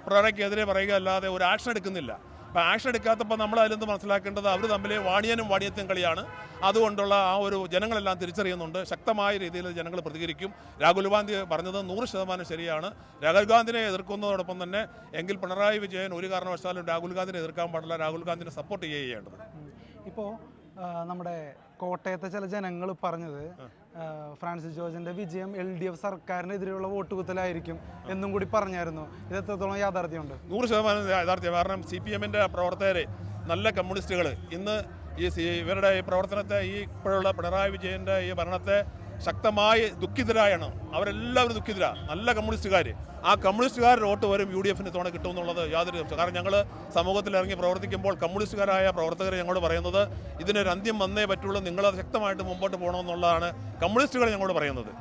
Speaker 16: പിണറായിക്കെതിരെ പറയുക അല്ലാതെ ഒരു ആക്ഷൻ എടുക്കുന്നില്ല. അപ്പോൾ ആക്ഷൻ എടുക്കാത്തപ്പോൾ നമ്മൾ അതിലെന്ത് മനസ്സിലാക്കേണ്ടത്, അവർ തമ്മിൽ വാണിയനും വാണിയത്തും കളിയാണ്. അതുകൊണ്ടുള്ള ആ ഒരു ജനങ്ങളെല്ലാം തിരിച്ചറിയുന്നുണ്ട്. ശക്തമായ രീതിയിൽ ജനങ്ങൾ പ്രതികരിക്കും. രാഹുൽ ഗാന്ധി പറഞ്ഞത് 100% ശരിയാണ്. രാഹുൽ ഗാന്ധിനെ എതിർക്കുന്നതോടൊപ്പം തന്നെ എങ്കിൽ പിണറായി വിജയൻ ഒരു കാരണവശാലും രാഹുൽ ഗാന്ധിനെ എതിർക്കാൻ പാടില്ല, രാഹുൽ ഗാന്ധിനെ സപ്പോർട്ട് ചെയ്യേണ്ടത്.
Speaker 5: ഇപ്പോൾ നമ്മുടെ കോട്ടയത്തെ ചില ജനങ്ങൾ പറഞ്ഞത് ഫ്രാൻസിസ് ജോർജിന്റെ വിജയം LDF സർക്കാരിനെതിരെയുള്ള വോട്ടുകുത്തലായിരിക്കും എന്നും കൂടി പറഞ്ഞായിരുന്നു. ഇത് എത്രത്തോളം യാഥാർത്ഥ്യമുണ്ട്?
Speaker 16: 100% യാഥാർത്ഥ്യം. കാരണം CPM-ന്റെ പ്രവർത്തകരെ, നല്ല കമ്മ്യൂണിസ്റ്റുകൾ ഇന്ന് ഇവരുടെ ഈ പ്രവർത്തനത്തെ, ഈ ഇപ്പോഴുള്ള പിണറായി വിജയൻ്റെ ഈ ഭരണത്തെ ശക്തമായി ദുഃഖിതരായാണ്. അവരെല്ലാവരും ദുഃഖിതരാണ്. നല്ല കമ്മ്യൂണിസ്റ്റുകാർ, ആ കമ്മ്യൂണിസ്റ്റുകാരുടെ വോട്ട് വരും UDF-ന് തവണ കിട്ടുമെന്നുള്ളത് യാതൊരു സംശയം. കാരണം ഞങ്ങൾ സമൂഹത്തിൽ ഇറങ്ങി പ്രവർത്തിക്കുമ്പോൾ കമ്മ്യൂണിസ്റ്റുകാരായ പ്രവർത്തകർ ഞങ്ങളോട് പറയുന്നത് ഇതിനൊരു അന്ത്യം വന്നേ പറ്റുള്ളൂ, നിങ്ങളത് ശക്തമായിട്ട് മുമ്പോട്ട് പോകണമെന്നുള്ളതാണ് കമ്മ്യൂണിസ്റ്റുകൾ ഞങ്ങളോട് പറയുന്നത്.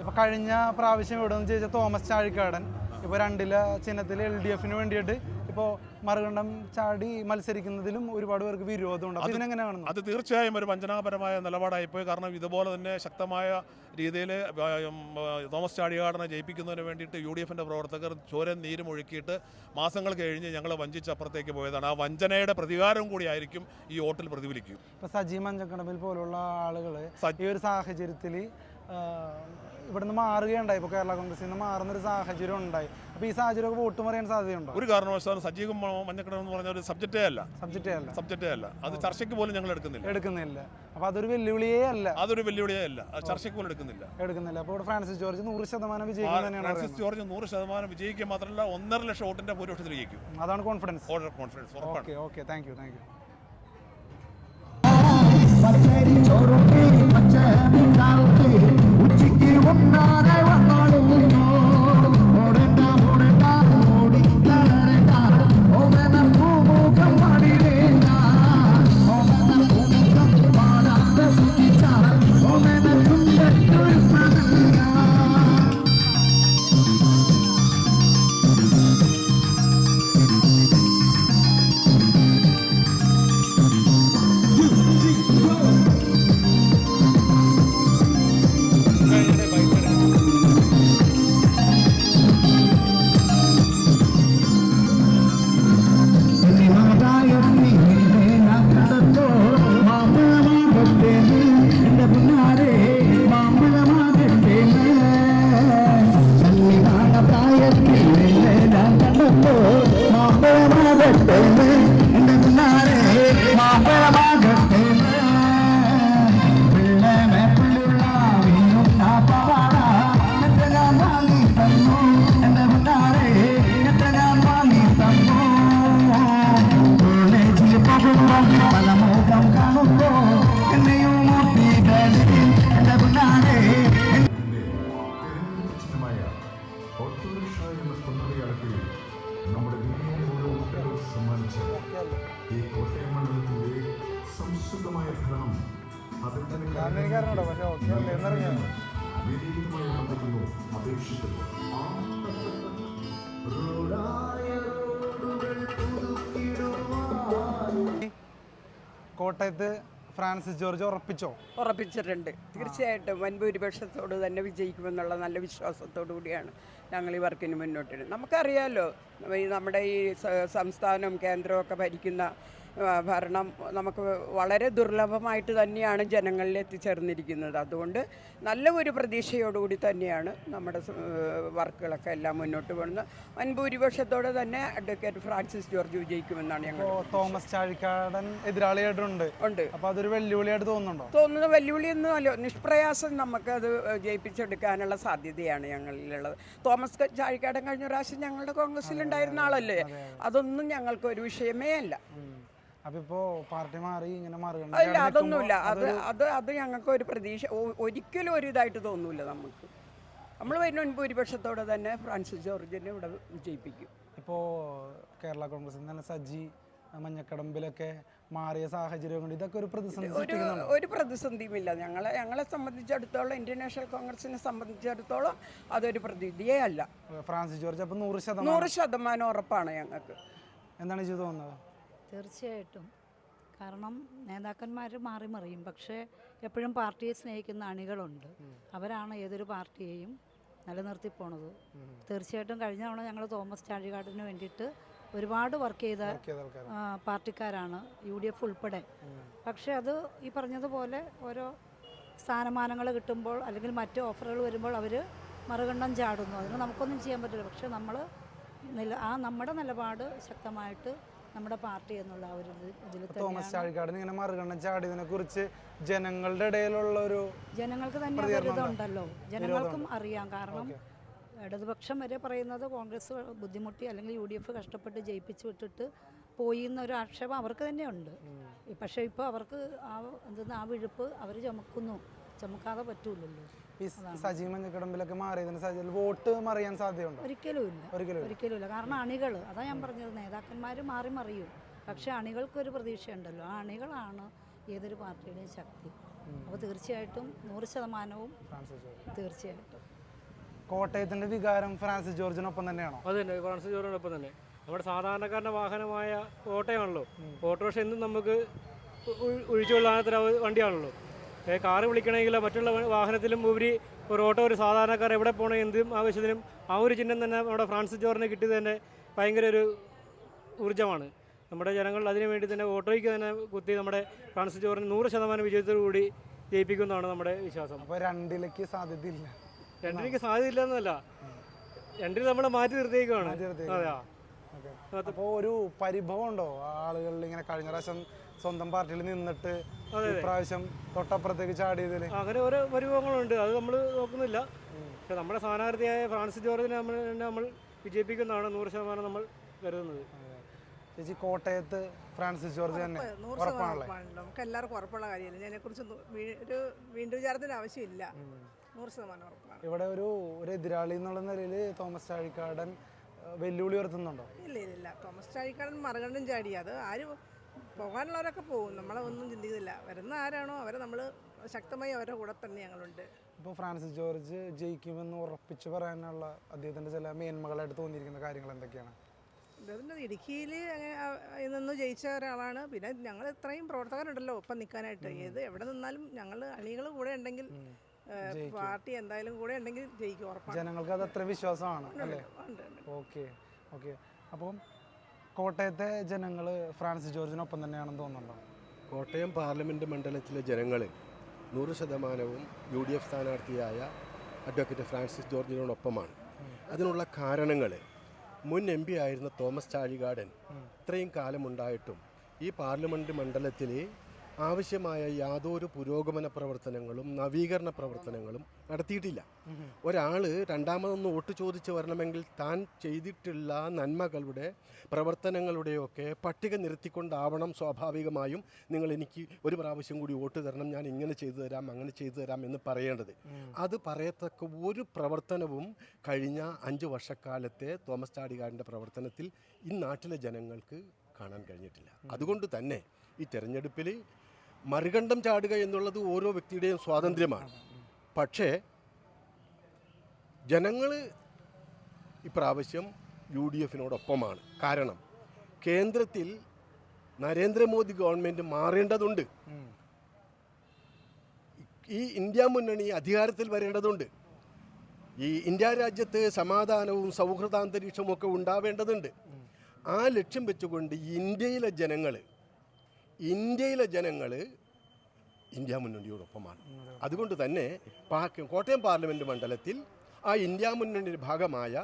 Speaker 5: ഇപ്പോൾ കഴിഞ്ഞ പ്രാവശ്യം ഇവിടെ നിന്ന് ജയിച്ച തോമസ് ചാഴിക്കാടൻ ഇപ്പോൾ 2 ചിഹ്നത്തിൽ LDF-ന് വേണ്ടിയിട്ട് ഇപ്പോൾ മറുകണ്ഠം ചാടി മത്സരിക്കുന്നതിലും ഒരുപാട് പേർക്ക് വിരോധമുണ്ട്. അപ്പോൾ ഇതിനെങ്ങനെ കാണുന്നു?
Speaker 16: അത് തീർച്ചയായും ഒരു വഞ്ചനാപരമായ നിലപാടായിപ്പോയി. കാരണം ഇതുപോലെ തന്നെ ശക്തമായ രീതിയിൽ തോമസ് ചാഴികാടനെ ജയിപ്പിക്കുന്നതിന് വേണ്ടിയിട്ട് UDF-ന്റെ പ്രവർത്തകർ ചോരയും നീരും ഒഴുക്കിയിട്ട് മാസങ്ങൾ കഴിഞ്ഞ് ഞങ്ങൾ വഞ്ചിച്ചപ്പുറത്തേക്ക് പോയതാണ്. ആ വഞ്ചനയുടെ പ്രതികാരവും കൂടിയായിരിക്കും ഈ വോട്ടിൽ പ്രതിഫലിക്കും.
Speaker 5: ഇപ്പോൾ സജി മഞ്ചക്കടമ്പിൽ പോലുള്ള ആളുകൾ ഈ ഒരു സാഹചര്യത്തിൽ ഇവിടുന്ന് മാറുകയുണ്ടായി. ഇപ്പോൾ കേരള കോൺഗ്രസിൽ നിന്ന് മാറുന്നൊരു സാഹചര്യം ഉണ്ടായി. അപ്പോൾ ഈ സാഹചര്യമൊക്കെ വോട്ട് മറിയാൻ സാധ്യതയുണ്ടോ?
Speaker 16: ഒരു കാരണവശാലും സജീവം മഞ്ഞക്കടം എന്ന് പറഞ്ഞ ഒരു സബ്ജക്റ്റേ അല്ല. അത് ചർച്ചയ്ക്ക് പോലും ഞങ്ങൾ എടുക്കുന്നില്ല.
Speaker 5: അപ്പോൾ അതൊരു വെല്ലുവിളിയേ അല്ല.
Speaker 16: ചർച്ചയ്ക്ക് പോലും എടുക്കുന്നില്ല.
Speaker 5: അപ്പോൾ ഫ്രാൻസിസ് ജോർജ് 100% വിജയിക്കും തന്നെയാണ്.
Speaker 16: ഫ്രാൻസിസ് ജോർജ് 100% വിജയിക്കുക മാത്രമല്ല 1.5 ലക്ഷം വോട്ടിന്റെ ഭൂരിപക്ഷത്തിൽ ജയിക്കും.
Speaker 5: അതാണ് കോൺഫിഡൻസ്.
Speaker 16: ഉറപ്പാണ്.
Speaker 5: Okay thank you. കോട്ടയത്ത് ഫ്രാൻസിസ് ജോർജ്
Speaker 17: ഉറപ്പിച്ചിട്ടുണ്ട്. തീർച്ചയായിട്ടും വൻ ഭൂരിപക്ഷത്തോട് തന്നെ വിജയിക്കുമെന്നുള്ള നല്ല വിശ്വാസത്തോടു കൂടിയാണ് ഞങ്ങൾ ഈ വർക്കിന് മുന്നോട്ട്. നമുക്കറിയാമല്ലോ, നമ്മുടെ ഈ സംസ്ഥാനവും കേന്ദ്രവും ഒക്കെ ഭരിക്കുന്ന ഭരണം നമുക്ക് വളരെ ദുർലഭമായിട്ട് തന്നെയാണ് ജനങ്ങളിൽ എത്തിച്ചേർന്നിരിക്കുന്നത്. അതുകൊണ്ട് നല്ല ഒരു പ്രതീക്ഷയോടുകൂടി തന്നെയാണ് നമ്മുടെ വർക്കുകളൊക്കെ എല്ലാം മുന്നോട്ട് പോകുന്നത്. വൻ ഭൂരിപക്ഷത്തോടെ തന്നെ അഡ്വക്കേറ്റ് ഫ്രാൻസിസ് ജോർജ് വിജയിക്കുമെന്നാണ് ഞങ്ങൾ.
Speaker 5: തോമസ് ചാഴിക്കാടൻ എതിരാളിയായിട്ടുണ്ട്. അപ്പോൾ അതൊരു വെല്ലുവിളിയായിട്ട്
Speaker 17: തോന്നുന്നത് വെല്ലുവിളിയൊന്നും അല്ല, നിഷ്പ്രയാസം നമുക്കത് ജയിപ്പിച്ചെടുക്കാനുള്ള സാധ്യതയാണ് ഞങ്ങളിലുള്ളത്. തോമസ് ചാഴിക്കാടൻ കഴിഞ്ഞ പ്രാവശ്യം ഞങ്ങളുടെ കോൺഗ്രസിലുണ്ടായിരുന്ന ആളല്ലേ, അതൊന്നും ഞങ്ങൾക്ക് ഒരു വിഷയമേ അല്ല.
Speaker 5: പാർട്ടി മാറി ഇങ്ങനെ
Speaker 17: അല്ല, അതൊന്നുമില്ല. അത് ഞങ്ങൾക്ക് ഒരു പ്രതീക്ഷ ഒരിക്കലും ഒരു ഇതായിട്ട് തോന്നൂല. നമ്മൾ വരുന്ന ഭൂരിപക്ഷത്തോടെ തന്നെ ഫ്രാൻസിസ് ജോർജിനെ ഇവിടെ വിജയിപ്പിക്കും.
Speaker 5: ഇപ്പോൾ കേരള കോൺഗ്രസിൽ തന്നെ സജി മഞ്ഞക്കടമ്പിലൊക്കെ മാറിയ സാഹചര്യം കൊണ്ട് ഇതൊക്കെ
Speaker 17: ഒരു പ്രതിസന്ധിയുമില്ല. ഞങ്ങളെ സംബന്ധിച്ചിടത്തോളം, ഇന്ത്യൻ നാഷണൽ കോൺഗ്രസിനെ സംബന്ധിച്ചിടത്തോളം അതൊരു പ്രതിനിധിയേ അല്ല.
Speaker 5: ഫ്രാൻസിസ് ജോർജ് അപ്പോൾ
Speaker 17: 100% ഉറപ്പാണ് ഞങ്ങൾക്ക്.
Speaker 5: എന്താണ് ഇത് തോന്നുന്നത്?
Speaker 18: തീർച്ചയായിട്ടും. കാരണം നേതാക്കന്മാർ മാറി മറിയും, പക്ഷേ എപ്പോഴും പാർട്ടിയെ സ്നേഹിക്കുന്ന അണികളുണ്ട്. അവരാണ് ഏതൊരു പാർട്ടിയെയും നിലനിർത്തി പോണത്. തീർച്ചയായിട്ടും കഴിഞ്ഞ തവണ ഞങ്ങൾ തോമസ് ചാഴികാടന് വേണ്ടിയിട്ട് ഒരുപാട് വർക്ക് ചെയ്ത പാർട്ടിക്കാരാണ്, UDF ഉൾപ്പെടെ. പക്ഷേ അത് ഈ പറഞ്ഞതുപോലെ ഓരോ സ്ഥാനമാനങ്ങൾ കിട്ടുമ്പോൾ അല്ലെങ്കിൽ മറ്റ് ഓഫറുകൾ വരുമ്പോൾ അവർ മറുകണ്ഠം ചാടുന്നു. അതിന് നമുക്കൊന്നും ചെയ്യാൻ പറ്റില്ല. പക്ഷേ നമ്മൾ നമ്മുടെ നിലപാട് ശക്തമായിട്ട് നമ്മുടെ പാർട്ടി എന്നുള്ള ഒരു ഇതിൽ
Speaker 5: തോമസ് ചാഴികാടൻ ഇങ്ങനെ മറുകണ്ഠം ചാടിയതിനെ കുറിച്ച് ജനങ്ങളുടെ ഇടയിലുള്ള ഒരു
Speaker 18: ജനങ്ങൾക്ക് തന്നെ ഇതുണ്ടല്ലോ, ജനങ്ങൾക്കും അറിയാം. കാരണം ഇടതുപക്ഷം വരെ പറയുന്നത് കോൺഗ്രസ് ബുദ്ധിമുട്ടി അല്ലെങ്കിൽ UDF കഷ്ടപ്പെട്ട് ജയിപ്പിച്ച് വിട്ടിട്ട് പോയി എന്നൊരു ആക്ഷേപം അവർക്ക് തന്നെയുണ്ട്. പക്ഷേ ഇപ്പോൾ അവർക്ക് ആ വിഴുപ്പ് അവർ ചുമക്കാതെ പറ്റൂലല്ലോ.
Speaker 5: ഈ സജി മഞ്ഞക്കടമ്പിലൊക്കെ മാറിയതിന് സാധ്യത വോട്ട് മറിയാൻ സാധ്യതയുണ്ടോ?
Speaker 18: ഒരിക്കലുമില്ല. കാരണം അണികൾ, അതാ ഞാൻ പറഞ്ഞത്, നേതാക്കന്മാർ മറിയും. പക്ഷേ അണികൾക്കൊരു പ്രതീക്ഷയുണ്ടല്ലോ, ആ അണികളാണ് ഏതൊരു പാർട്ടിയുടെയും ശക്തി. അപ്പോൾ തീർച്ചയായിട്ടും 100% തീർച്ചയായിട്ടും
Speaker 5: കോട്ടയത്തിന്റെ വികാരം ഫ്രാൻസിസ് ജോർജിനൊപ്പം തന്നെയാണോ?
Speaker 6: അത് തന്നെ, ഫ്രാൻസിസ് ജോർജിനൊപ്പം തന്നെ. നമ്മുടെ സാധാരണക്കാരൻ്റെ വാഹനമായ ഓട്ടോയാണല്ലോ. ഓട്ടോറിക്ഷ എന്നും നമുക്ക് ഒഴിച്ചുകൊള്ളാത്ത വണ്ടിയാണല്ലോ. കാറ് വിളിക്കണമെങ്കിലോ മറ്റുള്ള വാഹനത്തിലും ഉപരി ഒരു ഓട്ടോ ഒരു സാധാരണക്കാർ എവിടെ പോകണം എന്തും ആവശ്യത്തിനും ആ ഒരു ചിഹ്നം തന്നെ നമ്മുടെ ഫ്രാൻസിസ് ജോർജിന് കിട്ടിയത് തന്നെ ഭയങ്കര ഒരു ഊർജ്ജമാണ്. നമ്മുടെ ജനങ്ങൾ അതിനു വേണ്ടി തന്നെ ഓട്ടോയ്ക്ക് തന്നെ കുത്തി നമ്മുടെ ഫ്രാൻസിസ് ജോർജിന് 100% വിജയത്തോടുകൂടി ജയിപ്പിക്കുന്നതാണ് നമ്മുടെ വിശ്വാസം.
Speaker 5: അപ്പോൾ രണ്ടിലേക്ക് സാധ്യതയില്ല.
Speaker 6: രണ്ടിലേക്ക് സാധ്യതയില്ല എന്നല്ല, രണ്ടിൽ നമ്മൾ മാറ്റി നിർത്തിയേക്കുവാണ്. അതെയാ.
Speaker 5: അപ്പോൾ ഒരു പരിഭവം ഉണ്ടോ ആളുകളിൽ ഇങ്ങനെ കഴിഞ്ഞ പ്രാവശ്യം സ്വന്തം പാർട്ടിയിൽ നിന്നിട്ട് ഇപ്രാവശ്യം തൊട്ടപ്പുറത്തേക്ക് ചാടിയതിൽ?
Speaker 6: അങ്ങനെ ഓരോ പരിഭവങ്ങളുണ്ട്, അത് നമ്മൾ നോക്കുന്നില്ല. പക്ഷെ നമ്മുടെ സ്ഥാനാർത്ഥിയായ ഫ്രാൻസിസ് ജോർജിനെ നമ്മൾ വിജയിപ്പിക്കുന്നതാണ് 100% നമ്മൾ കരുതുന്നത്.
Speaker 5: ചേച്ചി, കോട്ടയത്ത് ഫ്രാൻസിസ് ജോർജ് തന്നെ ഉറപ്പാണല്ലോ?
Speaker 19: നമുക്ക് എല്ലാവർക്കും ഉറപ്പുള്ള കാര്യമില്ല, അതിനെക്കുറിച്ച് ഒരു വീണ്ടും വിചാരത്തിന് ആവശ്യമില്ല. 100% ഉറപ്പാണ്.
Speaker 5: ഇവിടെ ഒരു എതിരാളി എന്നുള്ള നിലയിൽ തോമസ് ചാഴിക്കാടൻ വെല്ലുവിളി ഉയർത്തുന്നുണ്ടോ?
Speaker 19: ഇല്ല. തോമസ് ചാഴിക്കാടൻ മറുകണ്ഠം ചാടി, അത് ആരും പോകാനുള്ളവരൊക്കെ പോകും, നമ്മളെ ഒന്നും ചിന്തിക്കുന്നില്ല. വരുന്ന ആരാണോ അവരെ നമ്മൾ ശക്തമായി അവരുടെ കൂടെ തന്നെ ഞങ്ങളുണ്ട്.
Speaker 5: ഇപ്പോൾ ഫ്രാൻസിസ് ജോർജ് ജയിക്കുമെന്ന് ഉറപ്പിച്ച് പറയാനുള്ള അദ്ദേഹത്തിൻ്റെ ചില മേന്മകളായിട്ട് തോന്നിയിരിക്കുന്ന കാര്യങ്ങൾ എന്തൊക്കെയാണ്?
Speaker 19: അദ്ദേഹത്തിൻ്റെ ഇടുക്കിയിൽ നിന്ന് ജയിച്ച ഒരാളാണ്. പിന്നെ ഞങ്ങൾ ഇത്രയും പ്രവർത്തകരുണ്ടല്ലോ ഒപ്പം നിൽക്കാനായിട്ട്. എവിടെ നിന്നാലും ഞങ്ങൾ അണികൾ കൂടെ ഉണ്ടെങ്കിൽ പാർട്ടി എന്തായാലും കൂടെ ഉണ്ടെങ്കിൽ ജയിക്കും, ഉറപ്പാണ്.
Speaker 5: ജനങ്ങൾക്ക് അത് അത്ര വിശ്വാസമാണ് അല്ലേ? ഓക്കെ. അപ്പം കോട്ടയത്തെ ജനങ്ങൾ ഫ്രാൻസിസ് ജോർജിനൊപ്പം തന്നെയാണെന്ന് തോന്നുന്നുണ്ടോ?
Speaker 20: കോട്ടയം പാർലമെൻറ്റ് മണ്ഡലത്തിലെ ജനങ്ങൾ 100% UDF സ്ഥാനാർത്ഥിയായ അഡ്വക്കേറ്റ് ഫ്രാൻസിസ് ജോർജിനോടൊപ്പമാണ്. അതിനുള്ള കാരണങ്ങൾ, മുൻ MP ആയിരുന്ന തോമസ് ചാഴികാടൻ ഇത്രയും കാലമുണ്ടായിട്ടും ഈ പാർലമെൻറ്റ് മണ്ഡലത്തിൽ ആവശ്യമായ യാതൊരു പുരോഗമന പ്രവർത്തനങ്ങളും നവീകരണ പ്രവർത്തനങ്ങളും നടത്തിയിട്ടില്ല. ഒരാൾ രണ്ടാമതൊന്ന് വോട്ട് ചോദിച്ച് വരണമെങ്കിൽ താൻ ചെയ്തിട്ടുള്ള നന്മകളുടെ പ്രവർത്തനങ്ങളുടെയൊക്കെ പട്ടിക നിരത്തിക്കൊണ്ടാവണം സ്വാഭാവികമായും നിങ്ങൾ എനിക്ക് ഒരു പ്രാവശ്യം കൂടി വോട്ട് തരണം, ഞാൻ ഇങ്ങനെ ചെയ്തു തരാം അങ്ങനെ ചെയ്തു തരാം എന്ന് പറയേണ്ടത്. അത് പറയത്തക്ക ഒരു പ്രവർത്തനവും കഴിഞ്ഞ 5 വർഷക്കാലത്തെ തോമസ് ചാഴികാടൻ്റെ പ്രവർത്തനത്തിൽ ഈ നാട്ടിലെ ജനങ്ങൾക്ക് കാണാൻ കഴിഞ്ഞിട്ടില്ല. അതുകൊണ്ട് തന്നെ ഈ തെരഞ്ഞെടുപ്പിൽ മറുകണ്ഠം ചാടുക എന്നുള്ളത് ഓരോ വ്യക്തിയുടെയും സ്വാതന്ത്ര്യമാണ്. പക്ഷേ ജനങ്ങൾ ഇപ്രാവശ്യം UDFനോടൊപ്പമാണ്. കാരണം കേന്ദ്രത്തിൽ നരേന്ദ്രമോദി ഗവൺമെൻറ് മാറേണ്ടതുണ്ട്, ഈ ഇന്ത്യ മുന്നണി അധികാരത്തിൽ വരേണ്ടതുണ്ട്, ഈ ഇന്ത്യ രാജ്യത്ത് സമാധാനവും സൗഹൃദാന്തരീക്ഷവും ഒക്കെ ഉണ്ടാവേണ്ടതുണ്ട്. ആ ലക്ഷ്യം വെച്ചുകൊണ്ട് ഇന്ത്യയിലെ ജനങ്ങൾ ഇന്ത്യ മുന്നണിയോടൊപ്പമാണ്. അതുകൊണ്ട് തന്നെ കോട്ടയം പാർലമെൻറ്റ് മണ്ഡലത്തിൽ ആ ഇന്ത്യ മുന്നണിയുടെ ഭാഗമായ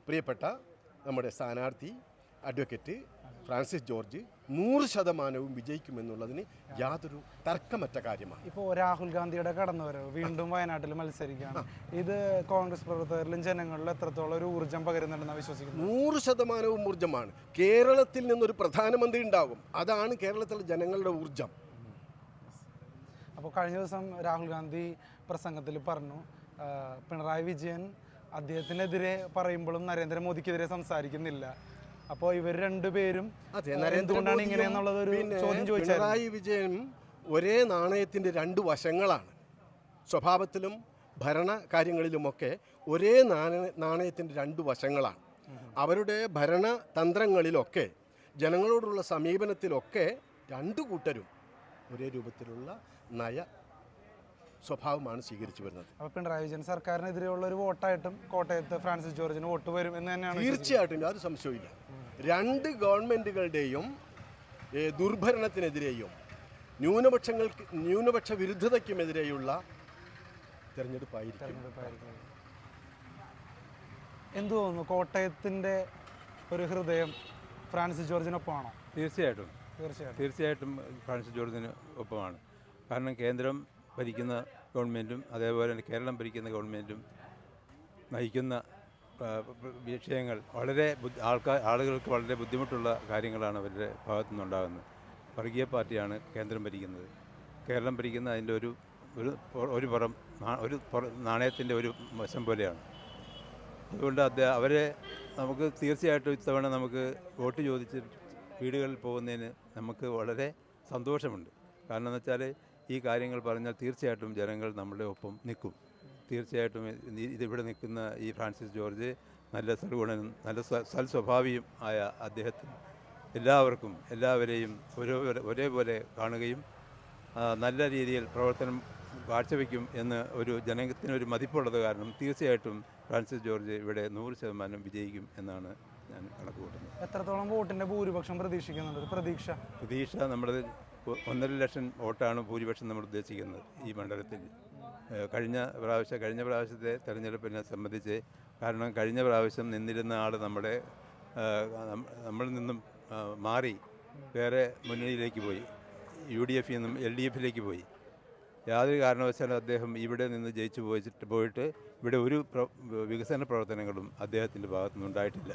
Speaker 20: പ്രിയപ്പെട്ട നമ്മുടെ സ്ഥാനാർത്ഥി അഡ്വക്കേറ്റ് ഫ്രാൻസിസ് ജോർജ് 100% വിജയിക്കുമെന്നുള്ളതിന് യാതൊരു തർക്കമറ്റ കാര്യമാണ്.
Speaker 5: ഇപ്പോൾ രാഹുൽ ഗാന്ധിയുടെ കടന്നുവരവ്, വീണ്ടും വയനാട്ടിൽ മത്സരിക്കുകയാണ്, ഇത് കോൺഗ്രസ് പ്രവർത്തകരിലും ജനങ്ങളിലും എത്രത്തോളം ഒരു ഊർജ്ജം പകരുന്നുണ്ടെന്ന് വിശ്വസിക്കുന്നു?
Speaker 20: 100% ഊർജ്ജമാണ്. കേരളത്തിൽ നിന്നൊരു പ്രധാനമന്ത്രി ഉണ്ടാകും, അതാണ് കേരളത്തിലെ ജനങ്ങളുടെ ഊർജ്ജം.
Speaker 5: അപ്പോൾ കഴിഞ്ഞ ദിവസം രാഹുൽ ഗാന്ധി പ്രസംഗത്തിൽ പറഞ്ഞു പിണറായി വിജയൻ അദ്ദേഹത്തിനെതിരെ പറയുമ്പോഴും നരേന്ദ്രമോദിക്കെതിരെ സംസാരിക്കുന്നില്ല. അപ്പോൾ ഇവർ രണ്ടുപേരും എന്തുകൊണ്ടാണ് ഇങ്ങനെയെന്നുള്ളത് ഒരു ചോദ്യം ചോദിച്ചു.
Speaker 20: പിണറായി വിജയൻ ഒരേ നാണയത്തിൻ്റെ 2 വശങ്ങളാണ്. സ്വഭാവത്തിലും ഭരണ കാര്യങ്ങളിലുമൊക്കെ ഒരേ നാണയത്തിൻ്റെ 2 വശങ്ങളാണ്. അവരുടെ ഭരണതന്ത്രങ്ങളിലൊക്കെ ജനങ്ങളോടുള്ള സമീപനത്തിലൊക്കെ 2 കൂട്ടരും ഒരേ രൂപത്തിലുള്ള നയ സ്വഭാവമാണ് സ്വീകരിച്ചു വരുന്നത്.
Speaker 5: അപ്പോൾ പിണറായി വിജയൻ സർക്കാരിനെതിരെയുള്ള ഒരു വോട്ടായിട്ടും കോട്ടയത്ത് ഫ്രാൻസിസ് ജോർജിന് വോട്ട് വരും എന്ന് തന്നെയാണ്
Speaker 20: തീർച്ചയായിട്ടും, യാതൊരു സംശയമില്ല. രണ്ട് ഗവൺമെൻറ്റുകളുടെയും ദുർഭരണത്തിനെതിരെയും ന്യൂനപക്ഷ വിരുദ്ധതയ്ക്കുമെതിരെയുള്ള തെരഞ്ഞെടുപ്പായിരിക്കും.
Speaker 5: എന്തു തോന്നുന്നു, കോട്ടയത്തിൻ്റെ ഒരു ഹൃദയം ഫ്രാൻസിസ് ജോർജിനൊപ്പമാണോ?
Speaker 21: തീർച്ചയായിട്ടും ഫ്രാൻസിസ് ജോർജിന് ഒപ്പമാണ്. കാരണം കേന്ദ്രം ഭരിക്കുന്ന ഗവൺമെൻറ്റും അതേപോലെ തന്നെ കേരളം ഭരിക്കുന്ന ഗവൺമെൻറ്റും നയിക്കുന്ന വിഷയങ്ങൾ വളരെ ആളുകൾക്ക് വളരെ ബുദ്ധിമുട്ടുള്ള കാര്യങ്ങളാണ് അവരുടെ ഭാഗത്തു നിന്നുണ്ടാകുന്നത്. വർഗീയ പാർട്ടിയാണ് കേന്ദ്രം ഭരിക്കുന്നത്. കേരളം ഭരിക്കുന്ന അതിൻ്റെ ഒരു നാണയത്തിൻ്റെ ഒരു വശം പോലെയാണ്. അതുകൊണ്ട് അവരെ നമുക്ക് തീർച്ചയായിട്ടും ഇത്തവണ നമുക്ക് വോട്ട് ചോദിച്ച് വീടുകളിൽ പോകുന്നതിന് നമുക്ക് വളരെ സന്തോഷമുണ്ട്. കാരണം എന്ന് വെച്ചാൽ ഈ കാര്യങ്ങൾ പറഞ്ഞാൽ തീർച്ചയായിട്ടും ജനങ്ങൾ നമ്മുടെ ഒപ്പം നിൽക്കും. തീർച്ചയായിട്ടും ഇതിവിടെ നിൽക്കുന്ന ഈ ഫ്രാൻസിസ് ജോർജ് നല്ല സൽഗുണനും നല്ല സൽസ്വഭാവിയും ആയ അദ്ദേഹത്തിന് എല്ലാവരെയും ഒരേപോലെ കാണുകയും നല്ല രീതിയിൽ പ്രവർത്തനം കാഴ്ചവെക്കും എന്ന് ഒരു ജനത്തിനൊരു മതിപ്പുള്ളത് കാരണം തീർച്ചയായിട്ടും ഫ്രാൻസിസ് ജോർജ് ഇവിടെ 100% വിജയിക്കും എന്നാണ് ഞാൻ കണക്ക് കൂട്ടുന്നത്.
Speaker 5: എത്രത്തോളം വോട്ടിൻ്റെ ഭൂരിപക്ഷം പ്രതീക്ഷിക്കുന്നുണ്ട്? പ്രതീക്ഷ നമ്മുടെ 1.5 ലക്ഷം വോട്ടാണ് ഭൂരിപക്ഷം നമ്മൾ ഉദ്ദേശിക്കുന്നത് ഈ മണ്ഡലത്തിൽ. കഴിഞ്ഞ പ്രാവശ്യത്തെ തെരഞ്ഞെടുപ്പിനെ സംബന്ധിച്ച്, കാരണം കഴിഞ്ഞ പ്രാവശ്യം നിന്നിരുന്ന ആൾ നമ്മളിൽ നിന്നും മാറി വേറെ മുന്നണിയിലേക്ക് പോയി, UDF നിന്നും LDFിലേക്ക് പോയി. യാതൊരു കാരണവശാലും അദ്ദേഹം ഇവിടെ നിന്ന് ജയിച്ചു പോയിട്ട് ഇവിടെ ഒരു വികസന പ്രവർത്തനങ്ങളും അദ്ദേഹത്തിൻ്റെ ഭാഗത്തുനിന്നുണ്ടായിട്ടില്ല.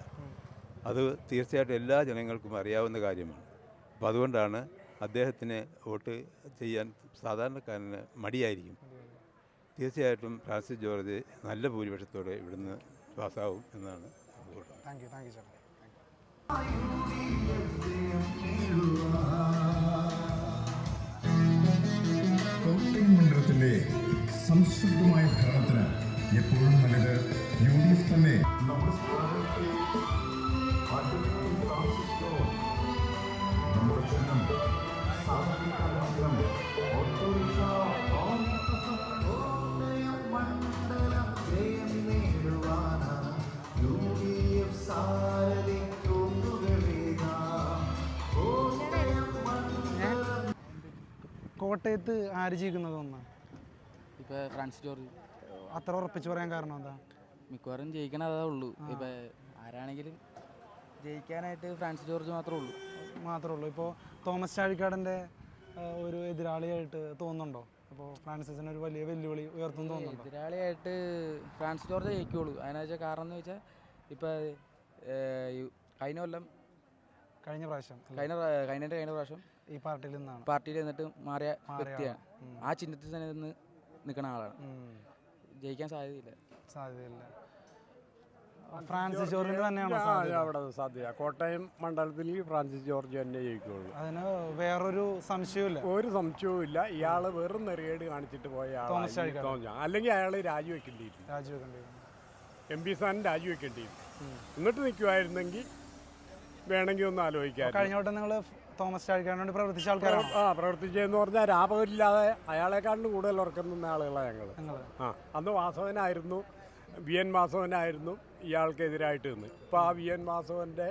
Speaker 5: അത് തീർച്ചയായിട്ടും എല്ലാ ജനങ്ങൾക്കും അറിയാവുന്ന കാര്യമാണ്. അപ്പോൾ അതുകൊണ്ടാണ് അദ്ദേഹത്തിന് വോട്ട് ചെയ്യാൻ സാധാരണക്കാരന് മടിയായിരിക്കും. തീർച്ചയായിട്ടും ഫ്രാൻസിസ് ജോർജ് നല്ല ഭൂരിപക്ഷത്തോടെ ഇവിടുന്ന് പാസ്സാവും എന്നാണ്. താങ്ക് യു ചേട്ടാ.
Speaker 22: കോട്ടയം മണ്ഡലത്തിലെ സംശുദ്ധമായ ഭരണത്തിന് എപ്പോഴും നല്ലത് UDF തന്നെ. നമ്മുടെ ചിഹ്നം
Speaker 5: കോട്ടയത്ത് ആര് ജയിക്കുന്നത് തോന്നുന്നു?
Speaker 23: ഇപ്പോൾ ഫ്രാൻസിസ് ജോർജ്.
Speaker 5: അത്ര ഉറപ്പിച്ച് പറയാൻ കാരണം എന്താ?
Speaker 23: മിക്കവാറും ജയിക്കണ അതേ ഉള്ളൂ. ഇപ്പോൾ ആരാണെങ്കിലും ജയിക്കാനായിട്ട് ഫ്രാൻസിസ് ജോർജ് മാത്രമേ ഉള്ളൂ.
Speaker 5: ഇപ്പോൾ തോമസ് ചാഴിക്കാടൻ്റെ ഒരു എതിരാളിയായിട്ട് തോന്നുന്നുണ്ടോ? അപ്പോൾ ഫ്രാൻസിസിന് ഒരു വലിയ വെല്ലുവിളി ഉയർത്തും തോന്നുന്നുണ്ടോ?
Speaker 23: എതിരാളിയായിട്ട് ഫ്രാൻസിസ് ജോർജ് ജയിക്കുള്ളൂ. അതിനെന്ന് വെച്ചാൽ കാരണം എന്ന് വെച്ചാൽ ഇപ്പോൾ കഴിഞ്ഞ പ്രാവശ്യം
Speaker 5: ഈ
Speaker 23: പാർട്ടിയിൽ നിന്നിട്ട് മാറിയ വ്യക്തിയാണ്. ആ ചിഹ്നത്തിൽ തന്നെ നിന്ന് നിൽക്കുന്ന ആളാണ്. ജയിക്കാൻ സാധ്യതയില്ല.
Speaker 5: ഫ്രാൻസിസ് ജോർജിന് തന്നെയാണ്
Speaker 24: അവിടെ സാധ്യത. കോട്ടയം മണ്ഡലത്തിൽ ഫ്രാൻസിസ് ജോർജ് തന്നെ ജയിക്കുകയുള്ളൂ.
Speaker 5: അതിന് വേറൊരു സംശയവുമില്ല.
Speaker 24: ഒരു സംശയവുമില്ല. ഇയാൾ വെറും നെറിയേട് കാണിച്ചിട്ട് പോയ ആളാണ്. അല്ലെങ്കിൽ അയാൾ രാജിവെക്കേണ്ടിയിരുന്നു. MP സ്ഥാനം രാജിവെക്കേണ്ടിയിരുന്നു. എന്നിട്ട് നിൽക്കുമായിരുന്നെങ്കിൽ വേണമെങ്കിൽ ഒന്ന് ആലോചിക്കാം.
Speaker 5: കഴിഞ്ഞ വട്ടം നിങ്ങൾ തോമസ് ചാഴിക്കാടിന് വേണ്ടി പ്രവർത്തിച്ച ആൾക്കാരാണ്.
Speaker 24: പ്രവർത്തിച്ചതെന്ന് പറഞ്ഞാൽ രാപകലില്ലാതെ അയാളെക്കാട്ടിലും കൂടുതൽ ഉറക്കം നിന്ന ആളുകളാണ് ഞങ്ങൾ. അന്ന് വാസവനായിരുന്നു, VN വാസവനായിരുന്നു ഇയാൾക്കെതിരായിട്ട് നിന്ന്. ഇപ്പോൾ ആ VN വാസവൻ്റെ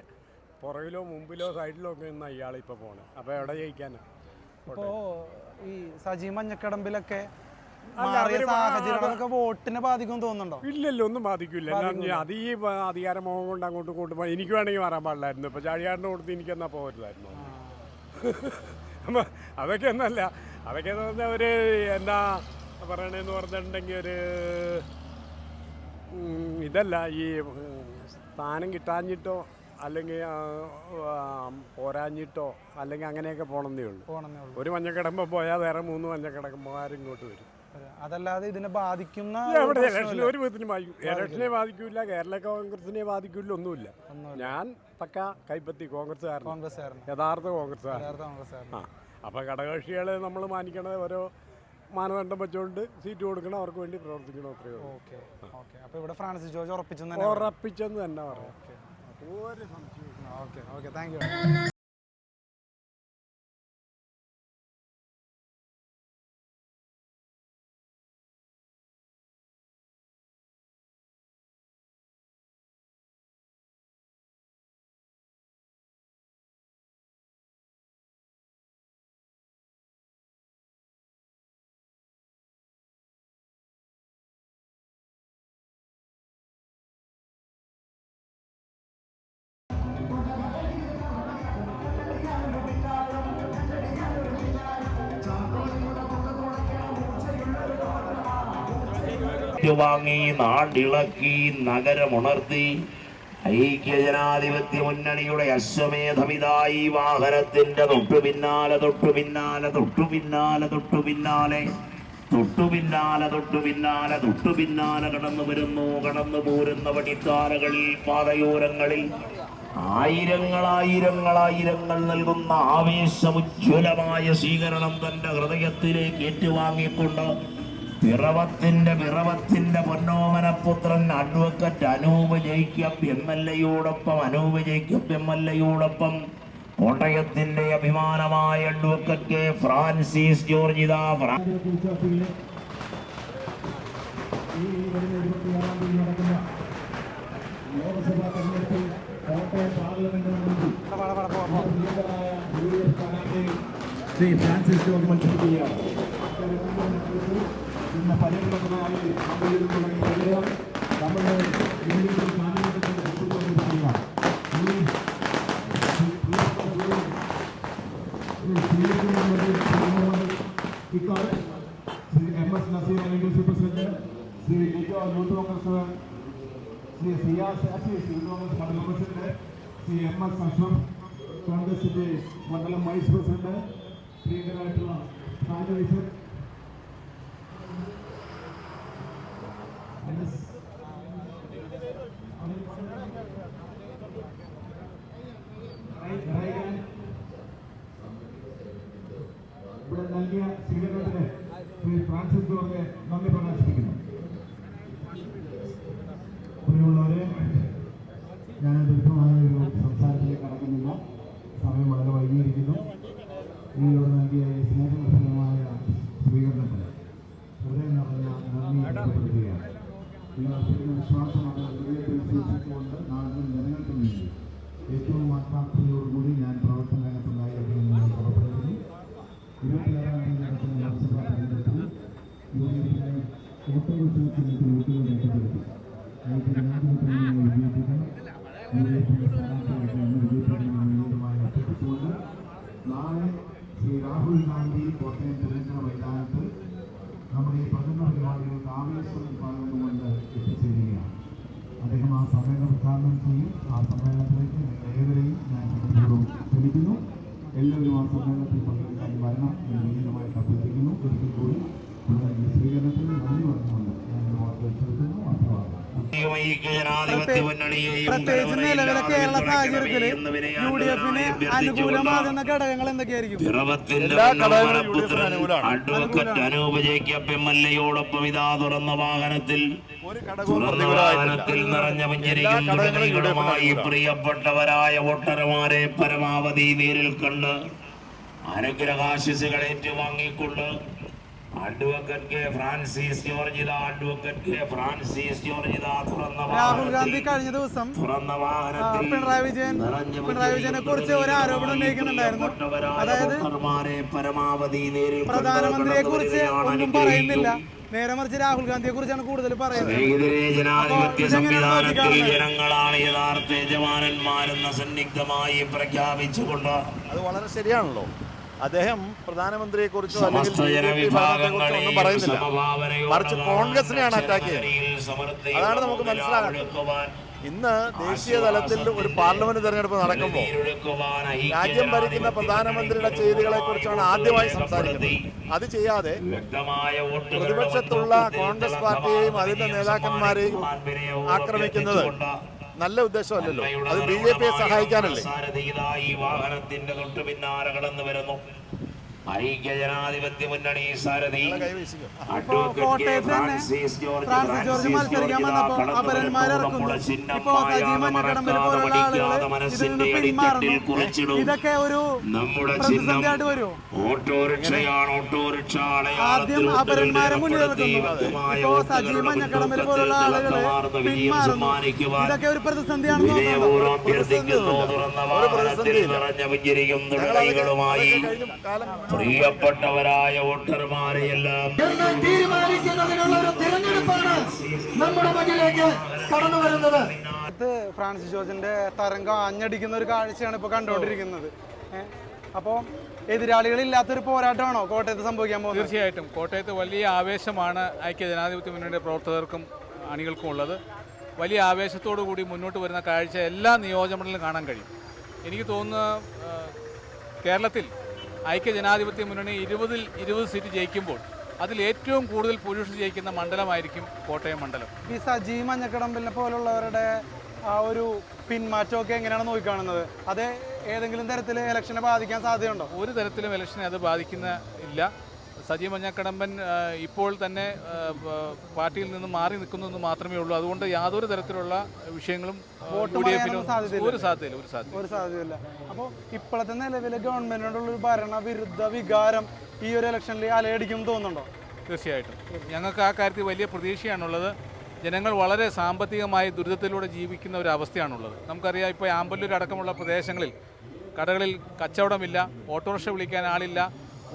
Speaker 24: പുറകിലോ മുമ്പിലോ സൈഡിലോ ഒക്കെ നിന്ന ഇയാളിപ്പോൾ പോണേ. അപ്പോൾ എവിടെ ജയിക്കാനാണ്?
Speaker 5: ഇപ്പോൾ ഈ സജി മഞ്ഞക്കടമ്പിലൊക്കെ സാഹചര്യങ്ങളൊക്കെ വോട്ടിനെ ബാധിക്കും തോന്നുന്നുണ്ടോ?
Speaker 24: ഇല്ലല്ലോ, ഒന്നും ബാധിക്കില്ല. അത് ഈ അധികാരമോഹം കൊണ്ട് അങ്ങോട്ടും ഇങ്ങോട്ടും എനിക്ക് വേണമെങ്കിൽ മാറാൻ പാടില്ലായിരുന്നു. ഇപ്പോൾ ചാഴിയാടിന് കൊടുത്ത് എനിക്കെന്നാ പോകരുതായിരുന്നു. അതൊക്കെ ഒന്നല്ല. അതൊക്കെ എന്ന് പറഞ്ഞാൽ ഒരു എന്താ പറയണതെന്ന് പറഞ്ഞിട്ടുണ്ടെങ്കിൽ ഒരു ഇതല്ല, ഈ സ്ഥാനം കിട്ടാഞ്ഞിട്ടോ അല്ലെങ്കിൽ പോരാഞ്ഞിട്ടോ അല്ലെങ്കിൽ അങ്ങനെയൊക്കെ പോകണമെന്നേ ഉള്ളൂ. ഒരു മഞ്ഞക്കടമ്പ് പോയാൽ വേറെ 3 മഞ്ഞക്കടമ്പുകാരും ഇങ്ങോട്ട് വരും.
Speaker 5: അതല്ലാതെ ഇതിനെ ബാധിക്കുന്ന
Speaker 24: ഒരു വിധത്തിനും ബാധിക്കും. ഇലക്ഷനെ ബാധിക്കില്ല, കേരള കോൺഗ്രസിനെ ബാധിക്കില്ല, ഒന്നുമില്ല. ഞാൻ പക്ക കൈപ്പത്തി കോൺഗ്രസ്സുകാരൻ, യഥാർത്ഥ കോൺഗ്രസ്സുകാരൻ. അപ്പോൾ ഘടകകക്ഷികളെ നമ്മൾ മാനിക്കണത് ഓരോ മാനദണ്ഡം വെച്ചുകൊണ്ട് സീറ്റ് കൊടുക്കണം, അവർക്ക് വേണ്ടി പ്രവർത്തിക്കണം. അത്രയേ ഉള്ളൂ.
Speaker 5: അപ്പോൾ ഇവിടെ ഫ്രാൻസിസ് ജോർജ് ഉറപ്പിച്ചെന്ന്
Speaker 24: തന്നെ പറയാം. ഒരു സംശയം.
Speaker 5: Thank you.
Speaker 1: ഏറ്റുവാങ്ങി നാടിളക്കി നഗരമുണർത്തി. ഐക്യജനാധിപത്യ മുന്നണിയുടെ അശ്വമേധമിതായി വാഹനത്തിന്റെ തൊട്ടു പിന്നാലെ കടന്നു വരുന്നു. കടന്നു പോരുന്ന വടിത്താരകളിൽ പാതയോരങ്ങളിൽ ആയിരങ്ങൾ നൽകുന്ന ആവേശമുജ്വലമായ സ്വീകരണം തന്റെ ഹൃദയത്തിലേക്ക് ഏറ്റുവാങ്ങിക്കൊണ്ട് പിറവത്തിന്റെ പൊന്നോമനപുത്രൻ advocate Anoop Jacob M L എയോടൊപ്പം കോട്ടയത്തിന്റെ അഭിമാനമായ അഡ്വക്കറ്റ് കെ ഫ്രാൻസിസ് ജോർജ്
Speaker 22: ലോക്സഭാ തെരഞ്ഞെടുപ്പിൽ കോട്ടയം പാർലമെന്റ് ശ്രീ ഫ്രാൻസിസ് ജോർജ് മത്സരിക്കുകയാണ്. ഇന്ന് പര്യടനത്തിനായി നമ്മുടെ ശ്രീ MS നസീർ അല്ലെങ്കിൽ super president Shri youth Congress Shri Siyas youth Congress മണ്ഡലം പ്രസിഡന്റ് ശ്രീ MS അഷ്റഫ് കോൺഗ്രസിന്റെ മണ്ഡലം വൈസ് പ്രസിഡന്റ് പ്രിയങ്കരായിട്ടുള്ള സാജ് ഇവിടെ നൽകിയ സ്വീകരണത്തിന് ശ്രീ ഫ്രാൻസിസ് ജോർജ് നന്ദി പ്രകാശിപ്പിക്കുന്നു. പ്രിയമുള്ളവരെ, ഞാൻ ദീർഘമായ ഒരു സംസാരത്തിലേക്ക് കടക്കുന്നില്ല. സമയം വളരെ വൈകിയിരിക്കുന്നു. ഇതിലൂടെ നൽകിയ ഈ സ്നേഹനിർഭരമായ സ്വീകരണത്തിന് ഹൃദയം നിറഞ്ഞ നന്ദി രേഖപ്പെടുത്തുകയാണ്. നിങ്ങൾ വിശ്വാസമാണ് ഹൃദയത്തിൽ സൂക്ഷിച്ചുകൊണ്ട് നാടിനും ജനങ്ങൾക്കും വേണ്ടി ഏറ്റവും ആത്മാർത്ഥതയോടുകൂടി ഞാൻ പ്രവർത്തന രംഗത്തുണ്ടായിരിക്കും നിങ്ങൾ പുറപ്പെടുന്നു. 26-ാം തീയതി നടക്കുന്ന ലോക്സഭാ തെരഞ്ഞെടുപ്പിൽ യുഡിഎഫിനെ ഏറ്റവും സൂക്ഷിച്ച് വോട്ടുകൾ രേഖപ്പെടുത്തി ഐക്യജനാധിപത്യത്തെ വിജയിപ്പിക്കണം. യുഡിഎഫിന്റെ സ്ഥാനാർത്ഥിയായിട്ട് ഇന്ന് വിജയിപ്പിക്കണമെന്നുമായി അഭ്യർത്ഥിച്ചുകൊണ്ട് നാളെ ശ്രീ രാഹുൽ ഗാന്ധി കോട്ടയം തെരഞ്ഞെടുപ്പ് മൈതാനത്ത് നമ്മുടെ ഈ പ്രചരണ പരിപാടികൾക്ക് ആവേശം പകർന്നുകൊണ്ട് എത്തിച്ചേരുകയാണ്. അദ്ദേഹം ആ സമ്മേളനം ഉദ്ഘാടനം ചെയ്യും. ആ സമ്മേളനത്തിലേക്ക് നിങ്ങൾ ഏവരെയും ഞാൻ പൂർവ്വം ക്ഷണിക്കുന്നു. എല്ലാവരും ആ സമ്മേളനത്തിൽ പങ്കെടുക്കാൻ വരണം എന്ന് വിനീതമായിട്ട് അഭ്യർത്ഥിക്കുന്നു. ഒരിക്കൽ കൂടി സ്വീകരണത്തിന് നന്ദി പറഞ്ഞുകൊണ്ട് ഞാൻ വാക്കുകൾ ചെലുത്തുന്നു.
Speaker 5: പ്രത്യേകിച്ച് നിലവിലെ കേരള സാഹചര്യത്തിൽ യുഡിഎഫിന് അനുകൂലമാകുന്ന ഘടകങ്ങൾ എന്തൊക്കെയായിരിക്കും?
Speaker 1: Advocate Anoop Jacob M L എയോടൊപ്പം ഇതാ തുറന്ന വാഹനത്തിൽ നിറഞ്ഞ പുഞ്ചിരികളുമായി പ്രിയപ്പെട്ടവരായ വോട്ടർമാരെ പരമാവധി നേരിൽ കണ്ട് അനുഗ്രഹാശിസുകൾ ഏറ്റുവാങ്ങിക്കൊണ്ട് അഡ്വക്കറ്റ് കെ ഫ്രാൻസിസ് ജോർജ്
Speaker 5: രാഹുൽ ഗാന്ധി കഴിഞ്ഞ ദിവസം പിണറായി വിജയനെ കുറിച്ച് ഒരു ആരോപണം ഉന്നയിക്കുന്നുണ്ടായിരുന്നു. അതായത് പ്രധാനമന്ത്രിയെ കുറിച്ച് ഒന്നും പറയുന്നില്ല, നേരെ മറിച്ച് രാഹുൽ ഗാന്ധിയെ കുറിച്ചാണ് കൂടുതൽ പറയുന്നത്.
Speaker 1: ജനാധിപത്യ സംവിധാനത്തിൽ ജനങ്ങളാണ് യഥാർത്ഥ യജമാനന്മാരെന്ന സന്നിഗ്ധമായി പ്രഖ്യാപിച്ചുകൊണ്ട്
Speaker 10: അത് വളരെ ശരിയാണല്ലോ. അദ്ദേഹം പ്രധാനമന്ത്രിയെക്കുറിച്ചോ അല്ലെങ്കിൽ ഒന്നും പറയുന്നില്ല, മറിച്ച് കോൺഗ്രസിനെയാണ് അറ്റാക്ക് ചെയ്യുന്നത്. അതാണ് നമുക്ക് മനസ്സിലാകുന്നത്. ഇന്ന് ദേശീയ തലത്തിൽ ഒരു പാർലമെന്റ് തെരഞ്ഞെടുപ്പ് നടക്കുമ്പോൾ രാജ്യം ഭരിക്കുന്ന പ്രധാനമന്ത്രിയുടെ ചെയ്തികളെ കുറിച്ചാണ് ആദ്യമായി സംസാരിക്കുന്നത്. അത് ചെയ്യാതെ പ്രതിപക്ഷത്തുള്ള കോൺഗ്രസ് പാർട്ടിയെയും അതിന്റെ നേതാക്കന്മാരെയും ആക്രമിക്കുന്നത് നല്ല ഉദ്ദേശമല്ലല്ലോ. അത് ബിജെപിയെ സഹായിക്കാനല്ലേ.
Speaker 1: വാഹനത്തിന്റെ തൊട്ടു പിന്നാലെ കടന്നു വരുന്നു ഐക്യജനാധിപത്യ മുന്നണി സാരഥി
Speaker 5: കോട്ടയത്ത് തന്നെ ഫ്രാൻസിസ് ജോർജ് മത്സരിക്കാൻ വന്നപ്പോൾ അപരന്മാരിറക്കുന്നു. ഇപ്പോ സജി മഞ്ഞക്കടമ്പിൽ പോലുള്ള ആളുകൾ ഇതിൽ നിന്ന് പിന്മാറുന്നു. ഇതൊക്കെ ഒരു പ്രതിസന്ധിയായിട്ട് വരുമോ? ആദ്യം അപരന്മാരെ മുന്നിലിറക്കുന്നു, ഇപ്പോ സജി മഞ്ഞക്കടമ്പിൽ പോലുള്ള ആളുകൾ പിന്മാറുന്നു. ഇതൊക്കെ ഒരു പ്രതിസന്ധിയാണെന്ന് തോന്നുന്നു.
Speaker 1: പ്രിയപ്പെട്ടവരായ വോട്ടർമാരെയെല്ലാം
Speaker 7: തീരുമാനിക്കുന്നതിനുള്ള ഒരു തിരഞ്ഞെടുപ്പാണ് നമ്മുടെ മുന്നിലേക്ക് കടന്നു വരുന്നത്.
Speaker 5: ഫ്രാൻസിസ് ജോർജിന്റെ തരംഗം ആഞ്ഞടിക്കുന്ന ഒരു കാഴ്ചയാണ് ഇപ്പൊ കണ്ടുകൊണ്ടിരിക്കുന്നത്. അപ്പോൾ എതിരാളികളില്ലാത്തൊരു പോരാട്ടമാണോ കോട്ടയത്ത് സംഭവിക്കാൻ പോകുന്നത്?
Speaker 3: തീർച്ചയായിട്ടും കോട്ടയത്ത് വലിയ ആവേശമാണ് ഐക്യ ജനാധിപത്യ മുന്നണിയുടെ പ്രവർത്തകർക്കും അണികൾക്കും ഉള്ളത്. വലിയ ആവേശത്തോടു കൂടി മുന്നോട്ട് വരുന്ന കാഴ്ച എല്ലാ നിയോജകമണ്ഡലത്തിലും കാണാൻ കഴിയും. എനിക്ക് തോന്നുന്നു കേരളത്തിൽ ഐക്യ ജനാധിപത്യ മുന്നണി 20 സീറ്റ് ജയിക്കുമ്പോൾ അതിൽ ഏറ്റവും കൂടുതൽ പുരുഷ ജയിക്കുന്ന മണ്ഡലമായിരിക്കും കോട്ടയം മണ്ഡലം.
Speaker 5: ഈ സജി മഞ്ഞക്കടമ്പിലിനെ പോലുള്ളവരുടെ ആ ഒരു പിന്മാറ്റമൊക്കെ എങ്ങനെയാണ് നോക്കിക്കാണുന്നത്? അത് ഏതെങ്കിലും തരത്തിൽ ഇലക്ഷനെ ബാധിക്കാൻ സാധ്യതയുണ്ടോ?
Speaker 3: ഒരു തരത്തിലും ഇലക്ഷനെ അത് ബാധിക്കുന്ന ഇല്ല. സജി മഞ്ഞക്കടമ്പൻ ഇപ്പോൾ തന്നെ പാർട്ടിയിൽ നിന്ന് മാറി നിൽക്കുന്നു മാത്രമേ ഉള്ളൂ. അതുകൊണ്ട് യാതൊരു തരത്തിലുള്ള വിഷയങ്ങളും ഒരു സാധ്യതയില്ല. അപ്പോൾ ഇപ്പോഴത്തെ നിലവിലെ ഗവൺമെന്റിനോടുള്ള ഒരു ഭരണവിരുദ്ധ വികാരം ഈ ഒരു ഇലക്ഷനിൽ അലയടിക്കും തോന്നുന്നുണ്ടോ? തീർച്ചയായിട്ടും ഞങ്ങൾക്ക് ആ കാര്യത്തിൽ വലിയ പ്രതീക്ഷയാണുള്ളത്. ജനങ്ങൾ വളരെ സാമ്പത്തികമായി ദുരിതത്തിലൂടെ ജീവിക്കുന്ന ഒരു അവസ്ഥയാണുള്ളത്. നമുക്കറിയാം, ഇപ്പോൾ ആമ്പല്ലൂർ അടക്കമുള്ള പ്രദേശങ്ങളിൽ കടകളിൽ കച്ചവടമില്ല, ഓട്ടോറിക്ഷ വിളിക്കാൻ ആളില്ല.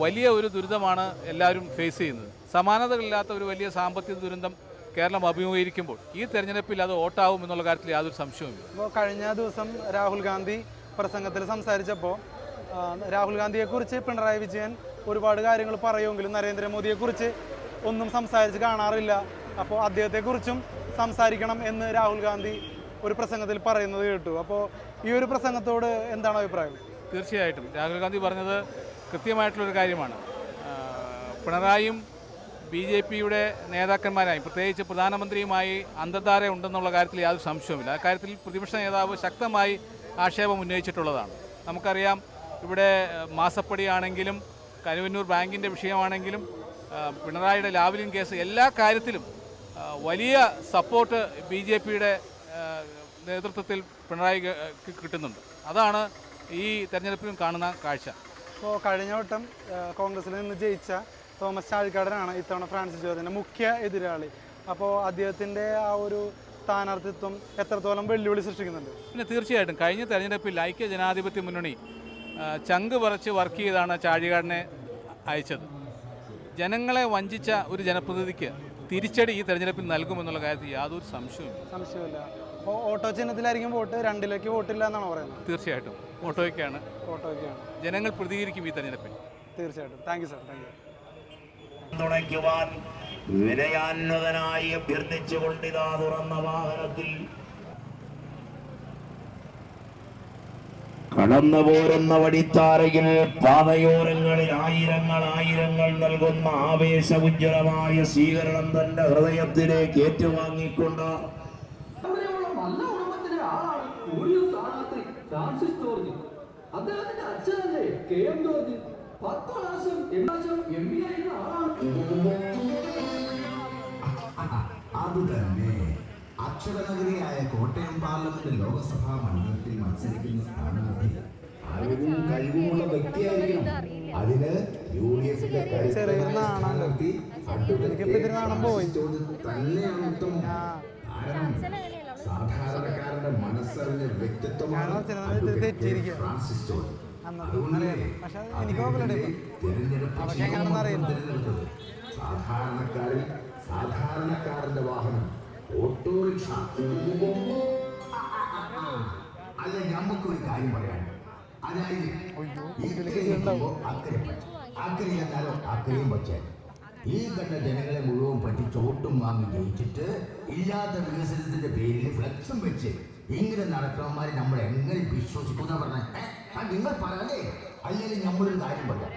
Speaker 3: വലിയ ഒരു ദുരിതമാണ് എല്ലാവരും ഫേസ് ചെയ്യുന്നത്. സമാനതകളില്ലാത്ത ഒരു വലിയ സാമ്പത്തിക ദുരന്തം കേരളം അഭിമുഖീകരിക്കുമ്പോൾ ഈ തെരഞ്ഞെടുപ്പിൽ അത് വോട്ടാവും എന്നുള്ള കാര്യത്തിൽ യാതൊരു സംശയവുമില്ല.
Speaker 5: ഇപ്പോൾ കഴിഞ്ഞ ദിവസം രാഹുൽ ഗാന്ധി പ്രസംഗത്തിൽ സംസാരിച്ചപ്പോൾ രാഹുൽ ഗാന്ധിയെക്കുറിച്ച് പിണറായി വിജയൻ ഒരുപാട് കാര്യങ്ങൾ പറയുമെങ്കിലും നരേന്ദ്രമോദിയെക്കുറിച്ച് ഒന്നും സംസാരിച്ച് കാണാറില്ല. അപ്പോൾ അദ്ദേഹത്തെക്കുറിച്ചും സംസാരിക്കണം എന്ന് രാഹുൽ ഗാന്ധി ഒരു പ്രസംഗത്തിൽ പറയുന്നത് കേട്ടു. അപ്പോൾ ഈ ഒരു പ്രസംഗത്തോട് എന്താണ് അഭിപ്രായം?
Speaker 3: തീർച്ചയായിട്ടും രാഹുൽ ഗാന്ധി പറഞ്ഞത് കൃത്യമായിട്ടുള്ളൊരു കാര്യമാണ്. പിണറായിയും BJPയുടെ നേതാക്കന്മാരായി പ്രത്യേകിച്ച് പ്രധാനമന്ത്രിയുമായി അന്തർധാര ഉണ്ടെന്നുള്ള കാര്യത്തിൽ യാതൊരു സംശയവുമില്ല. അക്കാര്യത്തിൽ പ്രതിപക്ഷ നേതാവ് ശക്തമായി ആക്ഷേപം ഉന്നയിച്ചിട്ടുള്ളതാണ്. നമുക്കറിയാം, ഇവിടെ മാസപ്പടിയാണെങ്കിലും കരുവന്നൂർ ബാങ്കിൻ്റെ വിഷയമാണെങ്കിലും പിണറായിയുടെ ലാവ്ലിൻ കേസ്, എല്ലാ കാര്യത്തിലും വലിയ സപ്പോർട്ട് BJPയുടെ നേതൃത്വത്തിൽ പിണറായിക്ക് കിട്ടുന്നുണ്ട്. അതാണ് ഈ തെരഞ്ഞെടുപ്പിലും കാണുന്ന കാഴ്ച.
Speaker 5: ഇപ്പോൾ കഴിഞ്ഞ വട്ടം കോൺഗ്രസിൽ നിന്ന് ജയിച്ച തോമസ് ചാഴിക്കാടനാണ് ഇത്തവണ ഫ്രാൻസിസ് ജോർജിൻ്റെ മുഖ്യ എതിരാളി. അപ്പോൾ അദ്ദേഹത്തിൻ്റെ ആ ഒരു സ്ഥാനാർത്ഥിത്വം എത്രത്തോളം വെല്ലുവിളി സൃഷ്ടിക്കുന്നുണ്ട്?
Speaker 3: പിന്നെ തീർച്ചയായിട്ടും കഴിഞ്ഞ തെരഞ്ഞെടുപ്പിൽ ഐക്യ ജനാധിപത്യ മുന്നണി ചങ്ക് പറിച്ച് വർക്ക് ചെയ്താണ് ചാഴികാടനെ അയച്ചത്. ജനങ്ങളെ വഞ്ചിച്ച ഒരു ജനപ്രതിനിധിക്ക് തിരിച്ചടി ഈ തെരഞ്ഞെടുപ്പിൽ നൽകുമെന്നുള്ള കാര്യത്തിൽ യാതൊരു
Speaker 5: സംശയമില്ല. അപ്പോൾ ഓട്ടോ ചിഹ്നത്തിലായിരിക്കും വോട്ട്, 2ലേക്ക് വോട്ടില്ല എന്നാണ് പറയുന്നത്?
Speaker 3: തീർച്ചയായിട്ടും ഓട്ടോയ്ക്കാണ്. ജനങ്ങൾ പ്രതികരിക്കും ഈ തെരഞ്ഞെടുപ്പിൽ.
Speaker 5: തീർച്ചയായിട്ടും. Thank you sir.
Speaker 1: തുടയ്ക്കുവാൻ വിനയാന്വതനായി അഭ്യർത്ഥിച്ചുകൊണ്ടിതാ തുറന്ന വാഹനത്തിൽ കടന്നു പോരുന്ന വടിത്താരയിൽ പാതയോരങ്ങളിൽ ആയിരങ്ങൾ നൽകുന്ന ആവേശമുജ്വലമായ സ്വീകരണം തന്റെ ഹൃദയത്തിലേക്ക് ഏറ്റുവാങ്ങിക്കൊണ്ട്
Speaker 7: നല്ല കുടുംബത്തിലെ ആളാണ് ഫ്രാൻസിസ് ജോർജ്. അദ്ദേഹത്തിന്റെ അച്ഛനല്ലേ KM ജോർജ്. 10 പ്രാവശ്യം MP ആയിരുന്ന ആളാണ്.
Speaker 2: അത് തന്നെ അക്ഷരനഗരിയായ കോട്ടയം പാർലമെന്റ് ലോകസഭാ മണ്ഡലത്തിൽ മത്സരിക്കുന്ന സ്ഥാനാർത്ഥി അറിവും കഴിവുമുള്ള വ്യക്തിയായിരിക്കണം. അതിന് UDFിന്റെ സ്ഥാനാർത്ഥി തന്നെയാണ് ഉത്തമം. സാധാരണക്കാരന്റെ മനസ്സറിഞ്ഞ വ്യക്തിത്വമാണ് ഫ്രാൻസിസ് ജോർജ്. സാധാരണക്കാരന്റെ വാഹനം ഓട്ടോറിക്ഷ. അല്ല, നമുക്കൊരു കാര്യം പറയാനുണ്ട്. അതായത് അക്കരെ എന്നാലോ അക്കരെയും വച്ചാൽ ഈ കണ്ട ജനങ്ങളെ മുഴുവൻ പറ്റി ചോട്ടും വാങ്ങി ജയിച്ചിട്ട് ഇല്ലാത്ത വികസനത്തിന്റെ പേരിൽ ഫ്ലക്സും വെച്ച് ഇങ്ങനെ നടക്കുന്നവന്മാരെ നമ്മൾ എങ്ങനെ വിശ്വസിക്കുന്ന പറഞ്ഞ നിങ്ങൾ പറയാനേ. അല്ലെങ്കിൽ നമ്മളൊരു കാര്യം പറയാം,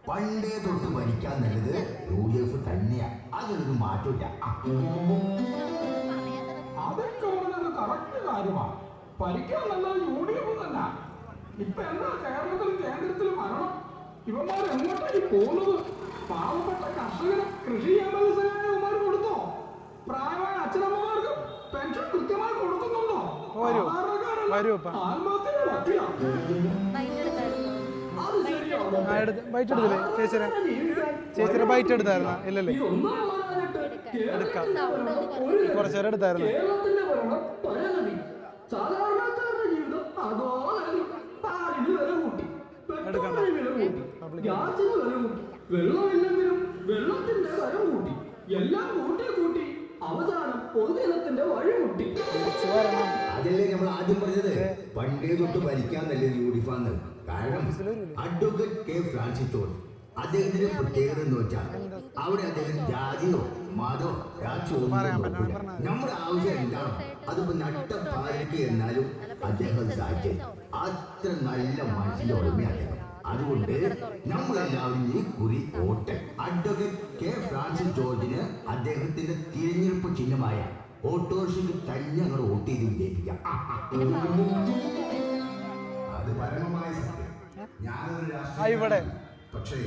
Speaker 2: പണ്ടേ തൊട്ട് ഭരിക്കാൻ നല്ലത് UDF തന്നെയാ. അതൊരു മാറ്റമില്ല.
Speaker 7: അതൊക്കെ പറഞ്ഞത് കറക്റ്റ് കാര്യമാണ്. ഭരിക്കാൻ നല്ലത് UDF തന്നെ. ഇപ്പൊ എന്താ കേരളത്തിലും കേന്ദ്രത്തിലും ഭരണം? ഇവന്മാർ എങ്ങോട്ടായി പോകുന്നത്? പാവപ്പെട്ട കർഷകരെ കൃഷി ചെയ്യാൻ ഇവന്മാർ കൊടുത്തോ? പ്രായമായ അച്ഛനമ്മമാർക്ക് പെൻഷൻ കൃത്യമായി കൊടുക്കുന്നുണ്ടോ?
Speaker 5: ചേച്ചിയുടെ ബൈറ്റ് എടുത്തായിരുന്ന? ഇല്ലല്ലേ, എടുക്കാം. കുറച്ചേരം എടുത്തായിരുന്നു.
Speaker 7: സാധാരണക്കാരുടെ ജീവിതം അതോ പാലിന് വില കൂട്ടി, പെട്രോളിന് വില കൂട്ടി, ഗ്യാസിന് വില കൂട്ടി, വെള്ളമില്ലെങ്കിലും വെള്ളത്തിന്റെ വില കൂട്ടി, എല്ലാം കൂട്ടി അവസാനം പൊതുജനത്തിന്റെ വഴിമുട്ടി.
Speaker 2: അതല്ലേ നമ്മൾ ആദ്യം പറഞ്ഞത്, പണ്ടേ തൊട്ട് ഭരിക്കാന്നല്ലേ UDF ആണ്. കാരണം അഡ്വക്കേറ്റ് കെ ഫ്രാൻസിസ് ജോർജ് അദ്ദേഹത്തിന്റെ പ്രത്യേകത എന്ന് വെച്ചാൽ അവിടെ അദ്ദേഹം ജാതിയോ മതോ രാഷ്ട്രീയമോ നമ്മുടെ ആവശ്യം എന്താണ് അതിപ്പോ നട്ടപ്പാലിക്ക് എന്നാലും അദ്ദേഹം സാക്ഷ്യം അത്ര നല്ല മനസ്സിന്റെ ഉടമയാണ്. അതുകൊണ്ട് നമ്മളെല്ലാവരും ഈ കുറി വോട്ട് അഡ്വക്കേറ്റ് കെ ഫ്രാൻസിസ് ജോർജിന് അദ്ദേഹത്തിന്റെ തിരഞ്ഞെടുപ്പ് ചിഹ്നമായ ഓട്ടോറിക്ഷയ്ക്ക് തന്നെ അങ്ങോട്ട് വോട്ട് ചെയ്ത് വിജയിപ്പിക്കാം. അത് പരമമായ സത്യം. ഞാനൊരു രാഷ്ട്രീയ പക്ഷേ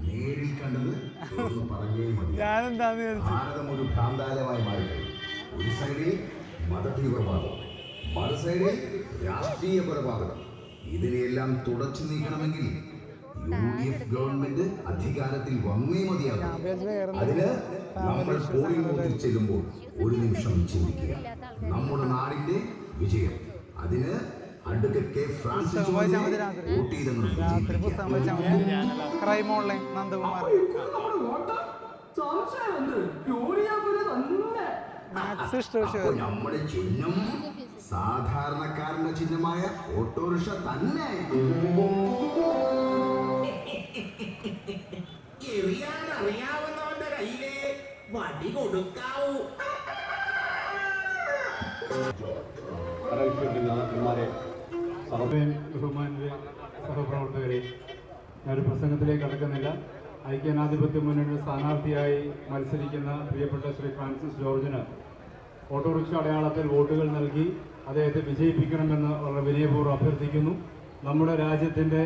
Speaker 2: നേരിൽ കണ്ടത് പറഞ്ഞേ മതി. ഭാരതം ഒരു ഭ്രാന്താലയമായി മാറിക്കഴിഞ്ഞു. ഒരു സൈഡിൽ മതതീവ്രവാദം, മറു സൈഡിൽ രാഷ്ട്രീയ കൊലപാതകം. ഇതിനെയെല്ലാം തുടച്ചു നീക്കണമെങ്കിൽ UDF ഗവൺമെന്റ് അധികാരത്തിൽ വന്നേ മതിയാകും. അതിന് നമ്മൾ പോളിംഗ് ബൂത്തിൽ ചെല്ലുമ്പോൾ ഒരു നിമിഷം ചിന്തിക്കുക, നമ്മുടെ നാടിന്റെ വിജയം. അതിന് അഡ്വക്കേറ്റ് കെ ഫ്രാൻസിസ് ജോർജിനെ വോട്ട് ചെയ്തെന്ന് നമ്മുടെ ചിഹ്നം സാധാരണക്കാരന്റെ ചിഹ്നമായ ഓട്ടോറിക്ഷ തന്നെ. അറിയാവുന്നവന്റെ കയ്യിലെ വടി കൊടുക്കാവൂ.
Speaker 4: ബഹുമാന്റെ സഹപ്രവർത്തകരെ, ഞാനൊരു പ്രസംഗത്തിലേക്ക് കടക്കുന്നില്ല. ഐക്യജനാധിപത്യ മുന്നണിയുടെ സ്ഥാനാർത്ഥിയായി മത്സരിക്കുന്ന പ്രിയപ്പെട്ട ശ്രീ ഫ്രാൻസിസ് ജോർജിന് ഓട്ടോറിക്ഷ അടയാളത്തിൽ വോട്ടുകൾ നൽകി അദ്ദേഹത്തെ വിജയിപ്പിക്കണമെന്ന് വളരെ വിനയപൂർവ്വം അഭ്യർത്ഥിക്കുന്നു. നമ്മുടെ രാജ്യത്തിൻ്റെ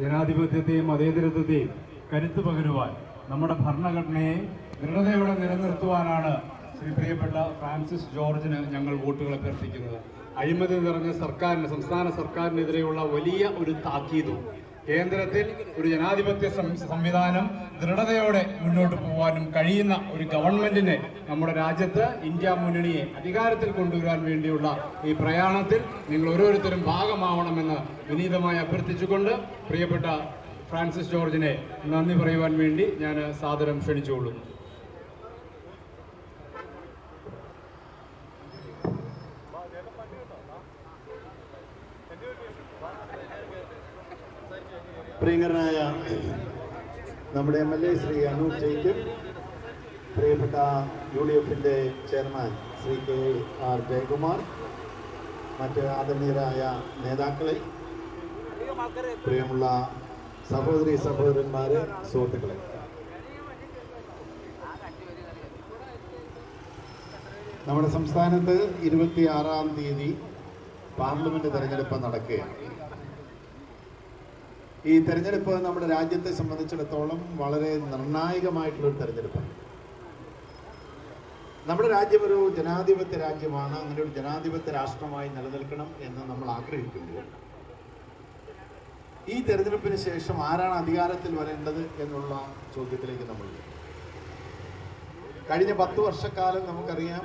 Speaker 4: ജനാധിപത്യത്തെയും മതേതരത്വത്തെയും കരുത്തു പകരുവാൻ, നമ്മുടെ ഭരണഘടനയെ ദൃഢതയോടെ നിലനിർത്തുവാനാണ് ശ്രീ പ്രിയപ്പെട്ട ഫ്രാൻസിസ് ജോർജിന് ഞങ്ങൾ വോട്ടുകൾ അഭ്യർത്ഥിക്കുന്നത്. അഴിമതി നിറഞ്ഞ സർക്കാരിന്, സംസ്ഥാന സർക്കാരിനെതിരെയുള്ള വലിയ ഒരു താക്കീതും, കേന്ദ്രത്തിൽ ഒരു ജനാധിപത്യ സംവിധാനം ദൃഢതയോടെ മുന്നോട്ട് പോകാനും കഴിയുന്ന ഒരു ഗവൺമെന്റിനെ നമ്മുടെ രാജ്യത്ത് ഇന്ത്യ മുന്നണിയെ അധികാരത്തിൽ കൊണ്ടുവരാൻ വേണ്ടിയുള്ള ഈ പ്രയാണത്തിൽ നിങ്ങൾ ഓരോരുത്തരും ഭാഗമാവണമെന്ന് വിനീതമായി അഭ്യർത്ഥിച്ചുകൊണ്ട് പ്രിയപ്പെട്ട ഫ്രാൻസിസ് ജോർജിനെ നന്ദി പറയുവാൻ വേണ്ടി ഞാൻ സാദരം ക്ഷണിച്ചുകൊള്ളുന്നു.
Speaker 8: പ്രിയങ്കരനായ നമ്മുടെ MLA ശ്രീ അനൂപ് ജയ്ക്കും, പ്രിയപ്പെട്ട UDFന്റെ ചെയർമാൻ ശ്രീ KR ജയകുമാർ, മറ്റ് ആദരണീയരായ നേതാക്കളെ, പ്രിയമുള്ള സഹോദരി സഹോദരന്മാരെ, സുഹൃത്തുക്കളെ, നമ്മുടെ സംസ്ഥാനത്ത് 26-ാം തീയതി പാർലമെന്റ് തെരഞ്ഞെടുപ്പ് നടക്കുകയാണ്. ഈ തെരഞ്ഞെടുപ്പ് നമ്മുടെ രാജ്യത്തെ സംബന്ധിച്ചിടത്തോളം വളരെ നിർണായകമായിട്ടുള്ളൊരു തെരഞ്ഞെടുപ്പാണ്. നമ്മുടെ രാജ്യം ഒരു ജനാധിപത്യ രാജ്യമാണ്. അങ്ങനെ ഒരു ജനാധിപത്യ രാഷ്ട്രമായി നിലനിൽക്കണം എന്ന് നമ്മൾ ആഗ്രഹിക്കുമ്പോൾ ഈ തെരഞ്ഞെടുപ്പിന് ശേഷം ആരാണ് അധികാരത്തിൽ വരേണ്ടത് എന്നുള്ള ചോദ്യത്തിലേക്ക് നമ്മൾ കഴിഞ്ഞ 10 വർഷക്കാലം നമുക്കറിയാം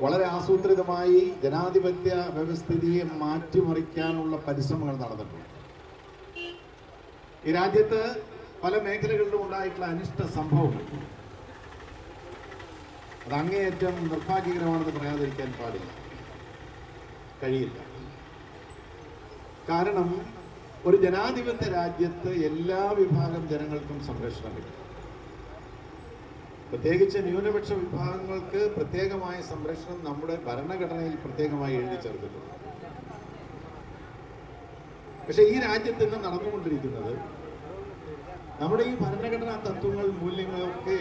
Speaker 8: വളരെ ആസൂത്രിതമായി ജനാധിപത്യ വ്യവസ്ഥിതിയെ മാറ്റിമറിക്കാനുള്ള പരിശ്രമങ്ങൾ നടന്നിട്ടുണ്ട്. ഈ രാജ്യത്ത് പല മേഖലകളിലും ഉണ്ടായിട്ടുള്ള അനിഷ്ട സംഭവങ്ങൾ അത് അങ്ങേയറ്റം നിർഭാഗ്യകരമാണെന്ന് പറയാതിരിക്കാൻ കഴിയില്ല. കാരണം ഒരു ജനാധിപത്യ രാജ്യത്ത് എല്ലാ വിഭാഗം ജനങ്ങൾക്കും സംരക്ഷണം കിട്ടും. പ്രത്യേകിച്ച് ന്യൂനപക്ഷ വിഭാഗങ്ങൾക്ക് പ്രത്യേകമായ സംരക്ഷണം നമ്മുടെ ഭരണഘടനയിൽ പ്രത്യേകമായി എഴുതി ചേർത്തിട്ടുണ്ട്. പക്ഷെ ഈ രാജ്യത്ത് ഇന്ന് നടന്നുകൊണ്ടിരിക്കുന്നത് നമ്മുടെ ഈ ഭരണഘടനാ തത്വങ്ങൾ, മൂല്യങ്ങളൊക്കെ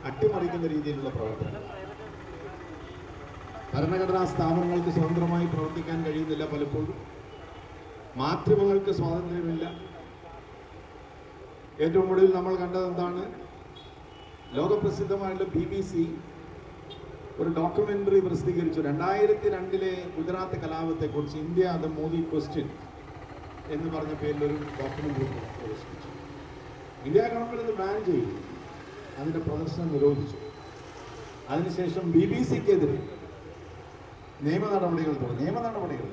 Speaker 8: അട്ടിമറിക്കുന്ന രീതിയിലുള്ള പ്രവർത്തനം. ഭരണഘടനാ സ്ഥാപനങ്ങൾക്ക് സ്വതന്ത്രമായി പ്രവർത്തിക്കാൻ കഴിയുന്നില്ല. പലപ്പോഴും മാധ്യമങ്ങൾക്ക് സ്വാതന്ത്ര്യമില്ല. ഏറ്റവും ഒടുവിൽ നമ്മൾ കണ്ടത് എന്താണ്? ലോകപ്രസിദ്ധമായിട്ടുള്ള BBC ഒരു ഡോക്യുമെന്ററി പ്രസിദ്ധീകരിച്ചു. 2002 ഗുജറാത്ത് കലാപത്തെക്കുറിച്ച്, ഇന്ത്യ ദ മോദി ക്വസ്റ്റ്യൻ എന്ന് പറഞ്ഞ പേരിലൊരു ഡോക്യുമെന്ററി പ്രദർശിപ്പിച്ചു. ഇന്ത്യ ഗവൺമെന്റ് ഇത് ബാൻ ചെയ്തു, അതിന്റെ പ്രദർശനം നിരോധിച്ചു. അതിനുശേഷം BBCക്കെതിരെ നിയമ നടപടികൾ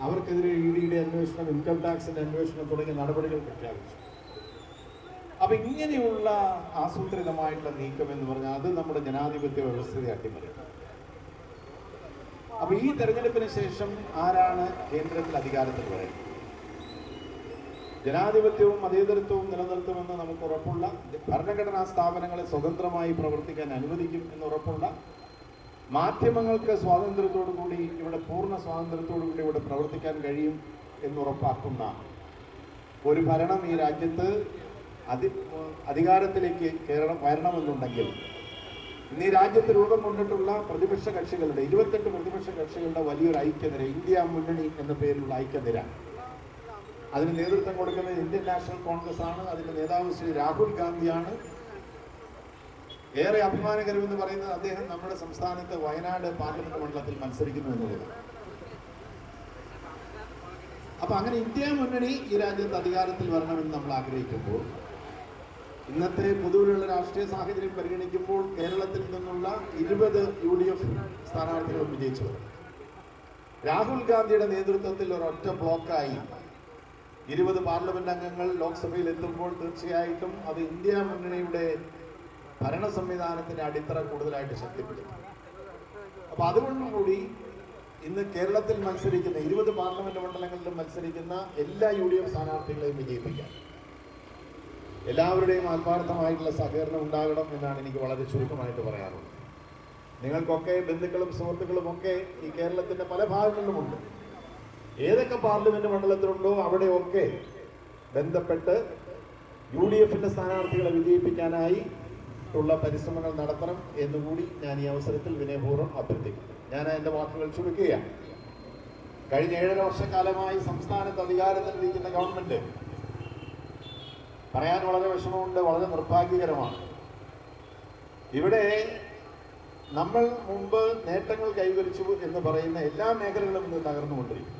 Speaker 8: അവർക്കെതിരെ EDയുടെ അന്വേഷണം, ഇൻകം ടാക്സിന്റെ അന്വേഷണം തുടങ്ങിയ നടപടികൾ പ്രഖ്യാപിച്ചു. അപ്പം ഇങ്ങനെയുള്ള ആസൂത്രിതമായിട്ടുള്ള നീക്കം എന്ന് പറഞ്ഞാൽ അത് നമ്മുടെ ജനാധിപത്യ വ്യവസ്ഥയെ അട്ടിമറിക്കും. അപ്പൊ ഈ തെരഞ്ഞെടുപ്പിന് ശേഷം ആരാണ് കേന്ദ്രത്തിൽ അധികാരത്തിൽ വരുന്നത്? ജനാധിപത്യവും മതേതരത്വവും നിലനിർത്തുമെന്ന് നമുക്ക് ഉറപ്പുള്ള, ഭരണഘടനാ സ്ഥാപനങ്ങളെ സ്വതന്ത്രമായി പ്രവർത്തിക്കാൻ അനുവദിക്കും എന്ന് ഉറപ്പുള്ള, മാധ്യമങ്ങൾക്ക് സ്വാതന്ത്ര്യത്തോടു കൂടി ഇവിടെ പൂർണ്ണ സ്വാതന്ത്ര്യത്തോടു കൂടി ഇവിടെ പ്രവർത്തിക്കാൻ കഴിയും എന്നുറപ്പാക്കുന്ന ഒരു ഭരണം ഈ രാജ്യത്ത് അധികാരത്തിലേക്ക് വരണമെന്നുണ്ടെങ്കിൽ ഇന്ന് ഈ രാജ്യത്ത് രൂപം കൊണ്ടിട്ടുള്ള പ്രതിപക്ഷ കക്ഷികളുടെ 28 പ്രതിപക്ഷ കക്ഷികളുടെ വലിയൊരു ഐക്യനിര, ഇന്ത്യ മുന്നണി എന്ന പേരിലുള്ള ഐക്യനിര, അതിന് നേതൃത്വം കൊടുക്കുന്നത് ഇന്ത്യൻ നാഷണൽ കോൺഗ്രസ് ആണ്. അതിന്റെ നേതാവ് ശ്രീ രാഹുൽ ഗാന്ധിയാണ്. ഏറെ അഭിമാനകരമെന്ന് പറയുന്നത് അദ്ദേഹം നമ്മുടെ സംസ്ഥാനത്ത് വയനാട് പാർലമെന്റ് മണ്ഡലത്തിൽ മത്സരിക്കുന്നു എന്നുള്ളതാണ്. അപ്പൊ അങ്ങനെ ഇന്ത്യ മുന്നണി ഈ രാജ്യത്ത് അധികാരത്തിൽ വരണമെന്ന് നമ്മൾ ആഗ്രഹിക്കുമ്പോൾ, ഇന്നത്തെ പൊതുവിലുള്ള രാഷ്ട്രീയ സാഹചര്യം പരിഗണിക്കുമ്പോൾ കേരളത്തിൽ നിന്നുള്ള 20 UDF സ്ഥാനാർത്ഥികളും വിജയിച്ചു വരും. രാഹുൽ ഗാന്ധിയുടെ നേതൃത്വത്തിൽ ഒരൊറ്റ ബ്ലോക്കായി 20 പാർലമെന്റ് അംഗങ്ങൾ ലോക്സഭയിൽ എത്തുമ്പോൾ തീർച്ചയായിട്ടും അത് ഇന്ത്യ മുന്നണിയുടെ ഭരണ സംവിധാനത്തിന്റെ അടിത്തറ കൂടുതലായിട്ട് ശക്തിപ്പെടുത്തും. അപ്പൊ അതുകൊണ്ടുകൂടി ഇന്ന് കേരളത്തിൽ മത്സരിക്കുന്ന 20 പാർലമെന്റ് മണ്ഡലങ്ങളിലും മത്സരിക്കുന്ന എല്ലാ UDF സ്ഥാനാർത്ഥികളെയും വിജയിപ്പിക്കാം. എല്ലാവരുടെയും ആത്മാർത്ഥമായിട്ടുള്ള സഹകരണം ഉണ്ടാകണം എന്നാണ് എനിക്ക് വളരെ ചുരുക്കമായിട്ട് പറയാനുള്ളത്. നിങ്ങൾക്കൊക്കെ ബന്ധുക്കളും സുഹൃത്തുക്കളും ഒക്കെ ഈ കേരളത്തിന്റെ പല ഭാഗങ്ങളിലുമുണ്ട്. ഏതൊക്കെ പാർലമെന്റ് മണ്ഡലത്തിലുണ്ടോ അവിടെയൊക്കെ ബന്ധപ്പെട്ട് UDFന്റെ സ്ഥാനാർത്ഥികളെ വിജയിപ്പിക്കാനായി ഉള്ള പരിശ്രമങ്ങൾ നടത്തണം എന്നുകൂടി ഞാൻ ഈ അവസരത്തിൽ വിനയപൂർവ്വം അഭ്യർത്ഥിക്കുന്നു. ഞാൻ എൻ്റെ വാക്കുകൾ ചുരുക്കുകയാണ്. കഴിഞ്ഞ 7.5 വർഷക്കാലമായി സംസ്ഥാനത്ത് അധികാരത്തിലിരിക്കുന്ന ഗവൺമെന്റ്, പറയാൻ വളരെ വിഷമമുണ്ട്, വളരെ നിർഭാഗ്യകരമാണ്. ഇവിടെ നമ്മൾ മുമ്പ് നേട്ടങ്ങൾ കൈവരിച്ചു എന്ന് പറയുന്ന എല്ലാ മേഖലകളും ഇന്ന് തകർന്നുകൊണ്ടിരിക്കും.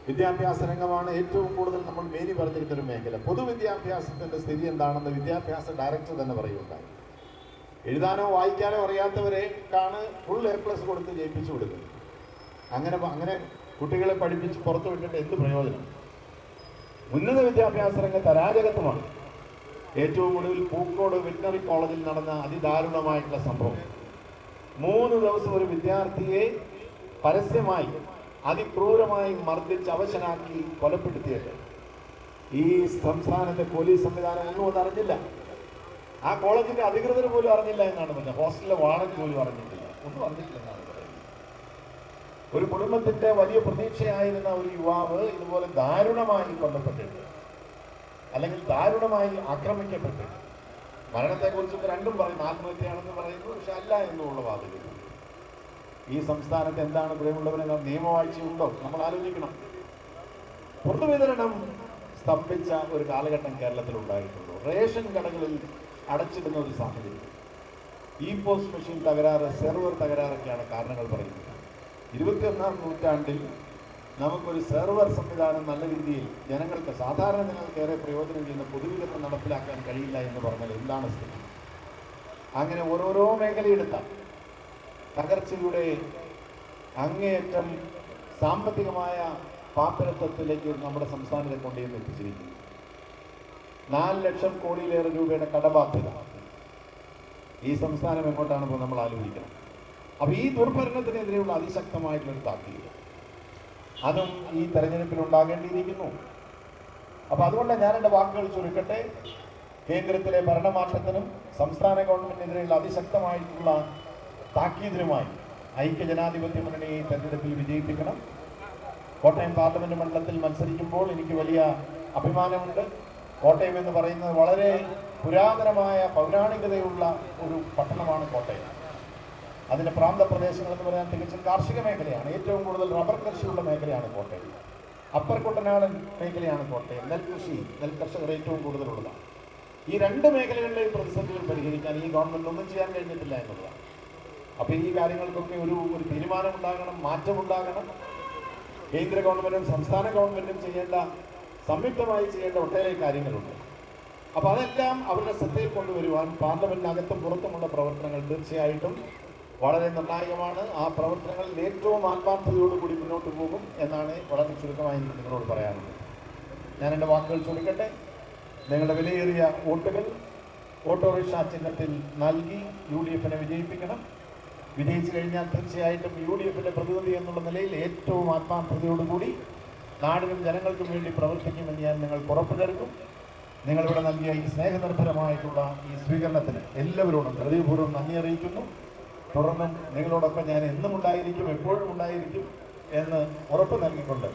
Speaker 8: വിദ്യാഭ്യാസ രംഗമാണ് ഏറ്റവും കൂടുതൽ നമ്മൾ മേനി പറഞ്ഞിരുന്നൊരു മേഖല. പൊതുവിദ്യാഭ്യാസത്തിന്റെ സ്ഥിതി എന്താണെന്ന് വിദ്യാഭ്യാസ ഡയറക്ടർ തന്നെ പറയുകയുണ്ടായി. എഴുതാനോ വായിക്കാനോ അറിയാത്തവരെക്കാണ് ഫുൾ A+ കൊടുത്ത് ജയിപ്പിച്ചു വിടുന്നത്. അങ്ങനെ കുട്ടികളെ പഠിപ്പിച്ച് പുറത്തു വിട്ടിട്ട് എന്ത് പ്രയോജനം? ഉന്നത വിദ്യാഭ്യാസ രംഗത്ത് അരാജകത്വമാണ്. ഏറ്റവും ഒടുവിൽ പൂക്കോട് വെറ്റിനറി കോളേജിൽ നടന്ന അതിദാരുണമായിട്ടുള്ള സംഭവം. 3 ദിവസം ഒരു വിദ്യാർത്ഥിയെ പരസ്യമായി അതിക്രൂരമായി മർദ്ദിച്ച് അവശനാക്കി കൊലപ്പെടുത്തിയത് ഈ സംസ്ഥാനത്തെ പോലീസ് സംവിധാനം ഒന്നും അത് അറിഞ്ഞില്ല. ആ കോളേജിന്റെ അധികൃതർ പോലും അറിഞ്ഞില്ല എന്നാണ് പറഞ്ഞത്. ഹോസ്റ്റലിലെ വാർഡൻ പോലും അറിഞ്ഞിട്ടില്ല, ഒന്നും അറിഞ്ഞിട്ടില്ല എന്നാണ് പറയുന്നത്. ഒരു കുടുംബത്തിന്റെ വലിയ പ്രതീക്ഷയായിരുന്ന ഒരു യുവാവ് ഇതുപോലെ ദാരുണമായി കൊല്ലപ്പെട്ടിട്ട്, അല്ലെങ്കിൽ ദാരുണമായി ആക്രമിക്കപ്പെട്ട്, മരണത്തെക്കുറിച്ച് രണ്ടും പറയുന്നു, ആത്മഹത്യയാണെന്ന് പറയുന്നു, പക്ഷെ അല്ല എന്നുള്ള വാദഗതി. ഈ സംസ്ഥാനത്ത് എന്താണ് പ്രിയമുള്ളവരെ നിയമവാഴ്ചയുണ്ടോ? നമ്മൾ ആലോചിക്കണം. പൊതുവിതരണം സ്തംഭിച്ച ഒരു കാലഘട്ടം കേരളത്തിൽ ഉണ്ടായിട്ടുണ്ടോ? റേഷൻ കടകളിൽ അടച്ചിടുന്ന ഒരു സാഹചര്യം, പോസ്റ്റ് മെഷീൻ തകരാറ്, സെർവർ തകരാറൊക്കെയാണ് കാരണങ്ങൾ പറയുന്നത്. 21ാം നൂറ്റാണ്ടിൽ നമുക്കൊരു സെർവർ സംവിധാനം നല്ല രീതിയിൽ ജനങ്ങൾക്ക്, സാധാരണ ജനങ്ങൾക്ക് ഏറെ പ്രയോജനം ചെയ്യുന്ന പൊതുവിതരണം നടപ്പിലാക്കാൻ കഴിയില്ല എന്ന് പറഞ്ഞാൽ എന്താണ് സ്ഥിതി? അങ്ങനെ ഓരോരോ മേഖലയെടുത്താൽ തകർച്ചയുടെ അങ്ങേയറ്റം സാമ്പത്തികമായ പാപ്പരത്വത്തിലേക്ക് നമ്മുടെ സംസ്ഥാനത്തെ കൊണ്ടുവന്ന് എത്തിച്ചിരിക്കുന്നു. 4 ലക്ഷം കോടിയിലേറെ രൂപയുടെ കടബാധ്യത. ഈ സംസ്ഥാനം എങ്ങോട്ടാണ് ഇപ്പോൾ നമ്മൾ ആലോചിക്കണം. അപ്പോൾ ഈ ദുർഭരണത്തിനെതിരെയുള്ള അതിശക്തമായിട്ടുള്ളൊരു താക്കീത് അതും ഈ തെരഞ്ഞെടുപ്പിൽ ഉണ്ടാകേണ്ടിയിരിക്കുന്നു. അപ്പോൾ അതുകൊണ്ട് ഞാൻ എൻ്റെ വാക്കുകൾ ചുരുക്കട്ടെ. കേന്ദ്രത്തിലെ ഭരണമാറ്റത്തിനും സംസ്ഥാന ഗവൺമെന്റിനെതിരെയുള്ള അതിശക്തമായിട്ടുള്ള താക്കീതിനുമായി ഐക്യജനാധിപത്യ മുന്നണിയെ തെരഞ്ഞെടുപ്പിൽ വിജയിപ്പിക്കണം. കോട്ടയം പാർലമെന്റ് മണ്ഡലത്തിൽ മത്സരിക്കുമ്പോൾ എനിക്ക് വലിയ അഭിമാനമുണ്ട്. കോട്ടയം എന്ന് പറയുന്നത് വളരെ പുരാതനമായ പൗരാണികതയുള്ള ഒരു പട്ടണമാണ് കോട്ടയം. അതിൻ്റെ പ്രാന്തപ്രദേശങ്ങൾ എന്ന് പറയാൻ തികച്ചും കാർഷിക മേഖലയാണ്. ഏറ്റവും കൂടുതൽ റബ്ബർ കൃഷിയുള്ള മേഖലയാണ് കോട്ടയം. അപ്പർ കുട്ടനാടൻ മേഖലയാണ് കോട്ടയം. നെൽകർഷകർ ഏറ്റവും കൂടുതലുള്ളതാണ്. ഈ 2 മേഖലകളിലെയും പ്രതിസന്ധികൾ പരിഹരിക്കാൻ ഈ ഗവൺമെന്റ് ഒന്നും ചെയ്യാൻ കഴിഞ്ഞിട്ടില്ല എന്നുള്ളതാണ്. അപ്പോൾ ഈ കാര്യങ്ങൾക്കൊക്കെ ഒരു തീരുമാനമുണ്ടാകണം, മാറ്റമുണ്ടാകണം. കേന്ദ്ര ഗവൺമെന്റും സംസ്ഥാന ഗവൺമെന്റും സംയുക്തമായി ചെയ്യേണ്ട ഒട്ടേറെ കാര്യങ്ങളുണ്ട്. അപ്പോൾ അതെല്ലാം അവരുടെ ശ്രദ്ധയിൽ കൊണ്ടുവരുവാൻ പാർലമെന്റിനകത്തും പുറത്തുമുള്ള പ്രവർത്തനങ്ങൾ തീർച്ചയായിട്ടും വളരെ നിർണായകമാണ്. ആ പ്രവർത്തനങ്ങളിൽ ഏറ്റവും ആത്മാർത്ഥതയോടുകൂടി മുന്നോട്ട് പോകും എന്നാണ് വളരെ ചുരുക്കമായി നിങ്ങളോട് പറയാനുള്ളത്. ഞാൻ എൻ്റെ വാക്കുകൾ ചുരുക്കട്ടെ. നിങ്ങളുടെ വിലയേറിയ വോട്ടുകൾ ഓട്ടോറിക്ഷ ചിഹ്നത്തിൽ നൽകി UDF-നെ വിജയിപ്പിക്കണം. വിജയിച്ചു കഴിഞ്ഞാൽ തീർച്ചയായിട്ടും UDF-ന്റെ പ്രതിനിധി എന്നുള്ള നിലയിൽ ഏറ്റവും ആത്മാർത്ഥതയോടുകൂടി നാടിനും ജനങ്ങൾക്കും വേണ്ടി പ്രവർത്തിക്കുമെന്ന് ഞാൻ നിങ്ങൾക്ക് ഉറപ്പ് നൽകും. നിങ്ങളിവിടെ നൽകിയ ഈ സ്നേഹനിർഭരമായിട്ടുള്ള ഈ സ്വീകരണത്തിന് എല്ലാവരോടും ഹൃദയപൂർവ്വം നന്ദി അറിയിക്കുന്നു. തുടർന്നും നിങ്ങളോടൊപ്പം ഞാൻ എന്നും ഉണ്ടായിരിക്കും, എപ്പോഴും ഉണ്ടായിരിക്കും എന്ന് ഉറപ്പ് നൽകിക്കൊണ്ട്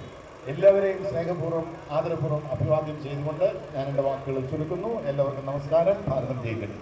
Speaker 8: എല്ലാവരെയും സ്നേഹപൂർവ്വം ആദരപൂർവ്വം അഭിവാദ്യം ചെയ്തുകൊണ്ട് ഞാൻ എൻ്റെ വാക്കുകൾ ചുരുക്കുന്നു. എല്ലാവർക്കും നമസ്കാരം. ഭാരതം ജയിക്കട്ടെ.